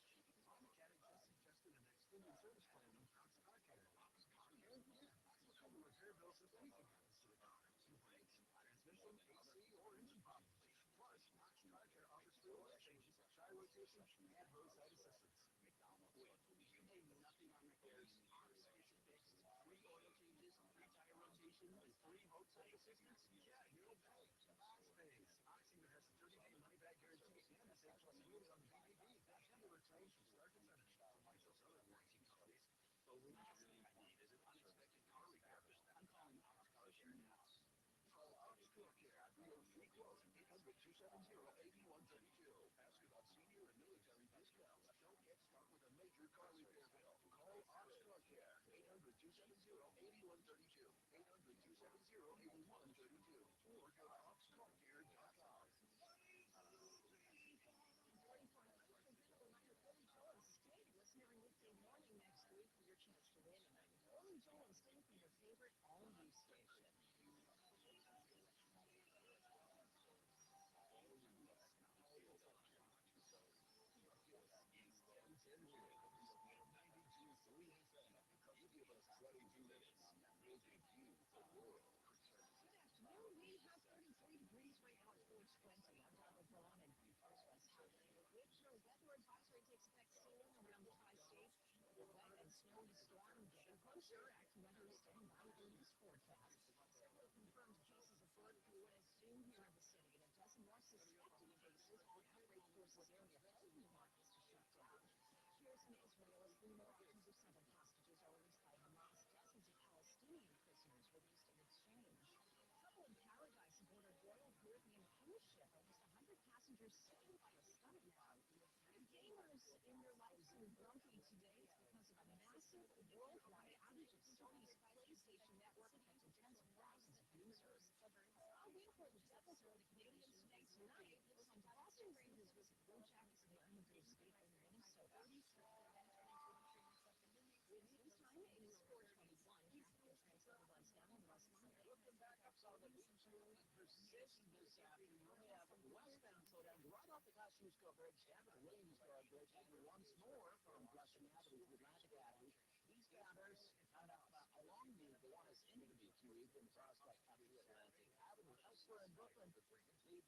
My mechanic just suggested an extended service plan with Ox Car Care. Ox Car Care? Yeah. We'll cover repair bills if anything happens to the car. New brakes, transmission, AC, or engine problems. Plus, Ox Car Care offers free oil changes, tire rotation, and roadside assistance. Wait, you pay nothing on repairs? Ox Station Fix. Free oil changes, free tire rotation, and free roadside assistance? Yeah, you don't pay. Ox pays. Ox even has a 30-day money-back guarantee and is A+ rated on the BBB. And the returns from start to finish. Unlike those other warranty companies. The last thing I need is an unexpected car repair bill. I'm calling Ox Car Care now. Call Ox Car Care. We have free quote. 800-270-8132. Ask about senior and military discounts. Don't get stuck with a major car repair bill. Call Ox Car Care. 800-270-8132. 800-270-8132. Or go to oxcarcare.com. Stay. Listen every weekday morning next week for your chance to win. Only Joel and Sting from your favorite all-new station. It's 10-10 with 92.3 FM. You give us 22 snowy storm getting closer. AccuWeather is standing by with the latest forecast. Several confirmed cases of bird flu as soon here in the city, and a dozen more suspected cases while an outbreak forces area health departments to shut down. Here's in Israel as 3 more victims of 7 hostages are released by Hamas. Dozens of Palestinian prisoners released in exchange. A couple in paradise aboard a Royal Caribbean cruise ship. Almost 100 passengers saved by a stunning bug. And gamers in their life seem grumpy today. It's because of a massive worldwide outage of Sony's PlayStation network affecting tens of thousands of users. A win for the Devils over the Canadians today tonight. And Boston Rangers visit Blue Jackets in the Armageddon State in Minnesota. With news time, it is 4:21. Capitals translated by Sam and West Monday. Looking back up, saw the wind chill persist this afternoon. We have westbound slowdown right off the Kosciuszko Bridge down to the Williamsburg Bridge, and once more from Flushing Avenue to Atlantic Avenue. Eastbounders out up along the Vinyasa into the B2 from Prospect up to Atlantic Avenue. Elsewhere in Brooklyn, the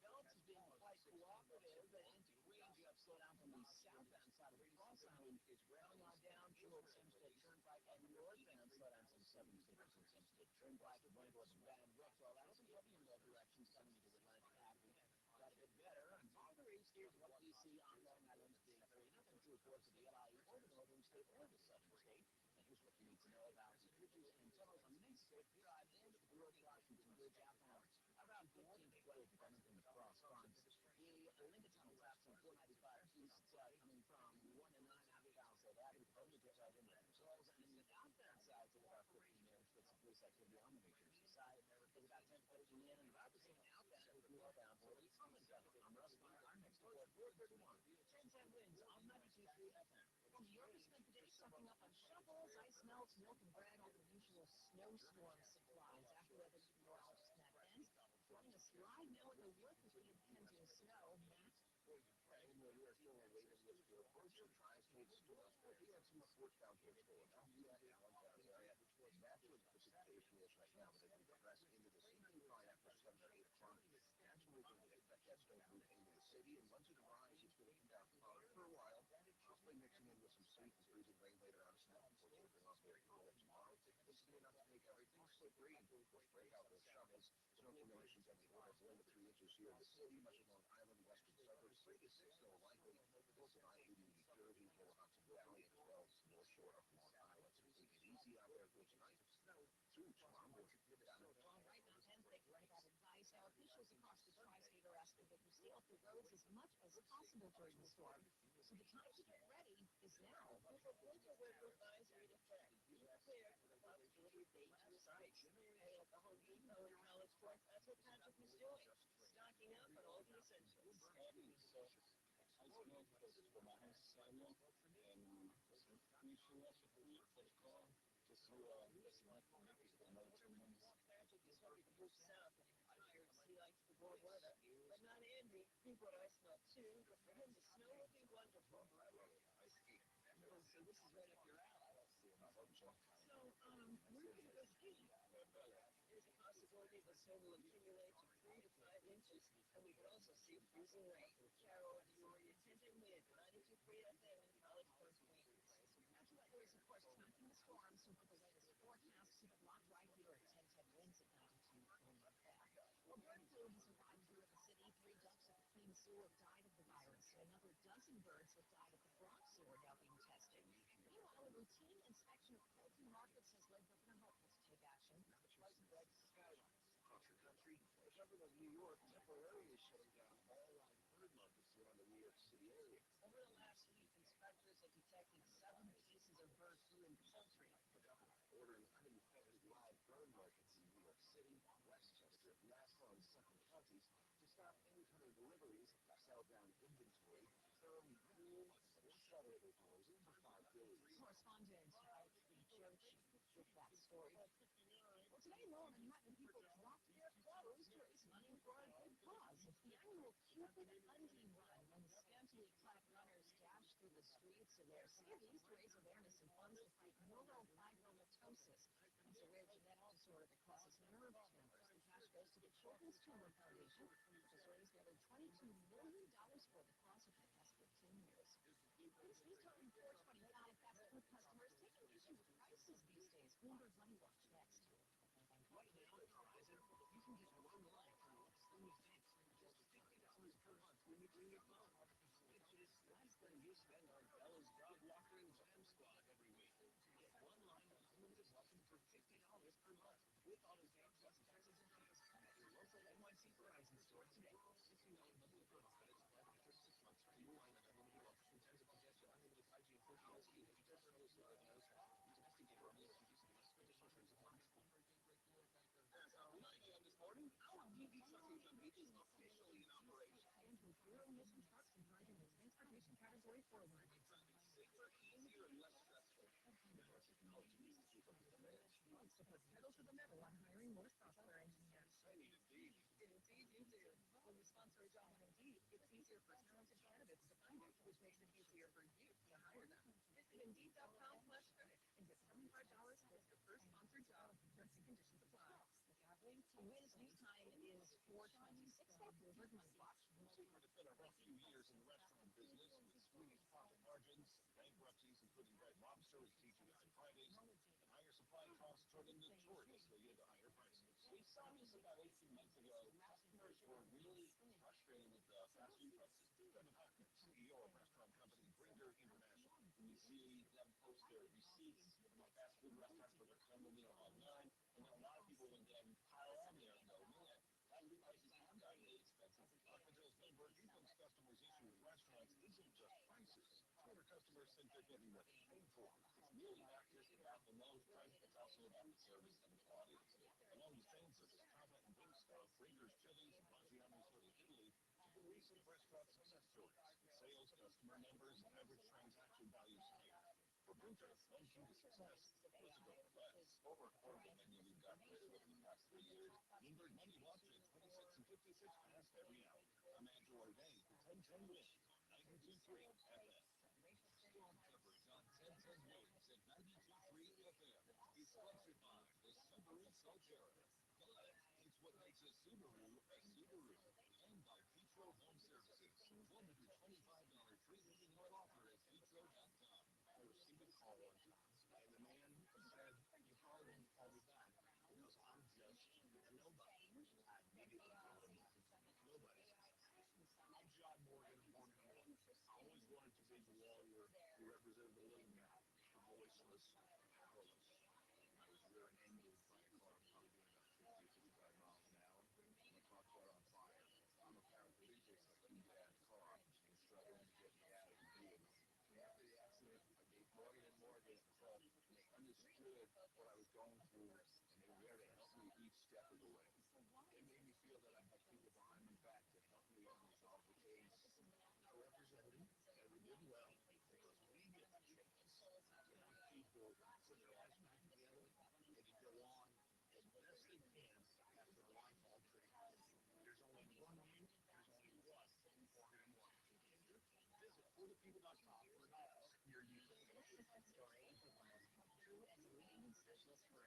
belt is being quite cooperative. Into Queens, you have slowdown from the southbound side of the Cross Island. Coming on down towards Hempstead Turnpike and northbound slowdown from 76 from Hempstead Turnpike going towards Van Wyck. Well, that'll be heavy in both directions coming into Atlantic Avenue. Got a bit better. And farther east, here's what we see on Long Island Day 3. Nothing to report for the LIE or the Northern State or the Southern State. And here's what you need to know about the bridges and tunnels on Main State Drive and the George Washington Bridge outbound. Around 1512 coming from the cross front. The Lincoln Tunnel taps on 495 east coming from 1 and 9 out of Palisade Avenue. Only get right into themselves. And then the outbound side to about 15 minutes with some police activity on the New Jersey side. It's about 10:30 in and about the same outbound with northbound for the common benefit. I'm Russ Meyer. Our next report, 4:31. 10-10 wins on 92.3 FM. From New York, spent the day stocking up on shovels, ice melts, milk and bread, all the usual snowstorm supplies. AccuWeather meteorologist Matt Benz running a slide now in the work with the impending snow. Matt? We are still waiting with your approach to tri-state storms. We have some reports down towards Philadelphia and downtown area. That's where the precipitation is right now, but as we progress into the evening, probably after 7 or 8 o'clock, that's when we're going to expect that snow to move into the city. And once it arrives, it's going to come down hard for a while, possibly mixing in with some sleet and freezing rain later on tonight before dropping off very cold tomorrow. This is enough to make everything slippery and of course break out those shovels. Snow accumulations on the order of 1 to 3 inches here in the city, much of Long Island, western suburbs. 3 to 6 snow likely both in I-80 in New Jersey, Little Hudson Valley, as well as the North Shore of Long Island. So take it easy out there for tonight. Snow through tomorrow morning. All right, now 10, thank you for that advice. Now, officials across the tri-state are asking that you stay off the roads as much as possible during the storm. So the time to get ready is now. With a winter weather advisory in effect, be prepared for the possibility of dangerous ice. And at the Home Depot in College Park, that's what Patrick is doing, stocking up on all the essentials. I smell because for my house sidewalk and some crucial recipe for the car just to select for another 2 months. Patrick is hoping to move south in the tires. He likes the warm weather, but not Andy. Think what I smell too, but for him the snow will be wonderful. So this is right up your alley. So, where can you go skiing? There's a possibility the snow will accumulate to 3 to 5 inches, and we could also see freezing rain. Carol, you're your 10-10 win, 92.3 FM in College Park, Queens. AccuWeather is, of course, tracking the storms and for the latest forecast, keep it locked right here at 10-10 wins at 92.3 FM. Well, bird flu has arrived here in the city. 3 ducks at the Queen Zoo have died of the virus. Another dozen birds have died at the Bronx Zoo are now being tested. Meanwhile, a routine inspection of poultry markets has led Governor Hochul to take action. Pleasant red skyline across the country. The governor of New York temporarily is shutting down all live bird markets around the New York City area. Over the last week, inspectors have detected 7 cases of bird flu in poultry. The governor ordering uninfected live bird markets in New York City, Westchester, Nassau, and Suffolk counties to stop any kind of deliveries, sell down inventory, firm cool, or shutter their doors for 5 days. Correspondent Ike Jochi with that story. Well, today, Lowell, Manhattan people dropped their clothes to raise money for a good cause. It's the annual Cupid Undie Run, when scantily clad runners dash through the streets in their cities to raise awareness and funds to fight neurofibromatosis. It's a rare genetic disorder that causes nerve tumors. The cash goes to the Children's Tumor Foundation, which has raised nearly $22 million for the cause of the past 15 years. It's news time 4:25. Fast food customers taking races these days. Who wonder what you watch next? Right now at Verizon, you can get one line for less than you think. Just $50 per month when you bring your phone, which is less than you spend on Bella's dog walker and Jam Squad every week. Get one line and unlimited walking for $50 per month with auto pay plus taxes and fees at your local NYC Verizon store today. $60 monthly promo credits applied after 6 months. Single line and unlimited walking from time to congestion, unlimited 5G and 4G LTE. Features and rules and other restrictions. Use domestic data only. Exclusive device. Additional terms apply. As of 9 a.m. this morning, our TV Trucking the Beach is officially in operation. And with zero-emission trucks and driving the transportation category forward. Making driving safer, easier, and less stressful. Our technology needs to keep up with demand. Wants to put pedal to the metal on hiring more software engineers. I need Indeed. Indeed you do. When you sponsor a job on Indeed, it's easier for talented candidates to find it, which makes it easier for you to hire them. Visit Indeed.com/credit and get $75 towards your first sponsored job. Terms and conditions apply. Wins News Time is 4:26 after Urban Money Watch. The secret has been a rough few years in the restaurant business with squeezed profit margins, bankruptcies, including Red Lobster as TGI Fridays, and higher supply costs turning notoriously into higher prices. We saw this about 18 months ago. Customers were really frustrated with the fast food prices. Kevin Hoffman, CEO of restaurant company Brinker International. You see them post their receipts from fast food restaurants for their combo meal online, and then a lot of people would then pile on there and go, man, fast food prices have gotten really expensive. Hoffman Goldberg, he thinks customers' issue with restaurants isn't just prices. However, customers think they're getting what they paid for. It's really not just about the lowest price, it's also about the service and the quality. Along with chains such as Cava and Wingstop, Brinker's Chili's, and Maggiano's Little Italy, have been recent restaurant success stories. Sales, customer numbers, and average transaction values higher. For Brinker, one key to success was to go for less. Over a quarter of the menu we've gotten rid of in the past 3 years. Bloomberg Money Watch at 26 and 56 past every hour. I'm Andrew Orday for 1010 Wins on 92.3 FM. Storm coverage on 1010 Wins at 92.3 FM is sponsored by the Subaru Solterra. But it's what makes a Subaru a Subaru. And by Petro Home Services. $125 free heating oil offer at petro.com. I received a call one time, and the man said, "You called me all the time because I'm just a nobody." I immediately told him, "Nobody. I'm John Morgan of Morgan & Morgan. I always wanted to be the lawyer who represented the little guy, the voiceless, the powerless. I was rear-ended by a car probably doing about 50 or 55 miles an hour. My car caught on fire. I'm a paraplegic, so I couldn't get out of the car and struggling to get me out of the vehicle. After the accident, I gave Morgan & Morgan a call, and they understood what I was going through, and they were there to help me each step of the way. They made me feel that I had people behind my back to help me resolve the case. I represented them, and we did well, because we get the chance to help people put their lives back together and to go on as best they can after a life altering accident. There's only one you, there's only one Morgan & Morgan. Visit forthepeople.com for an office near you. Story is one of true and leading specialist for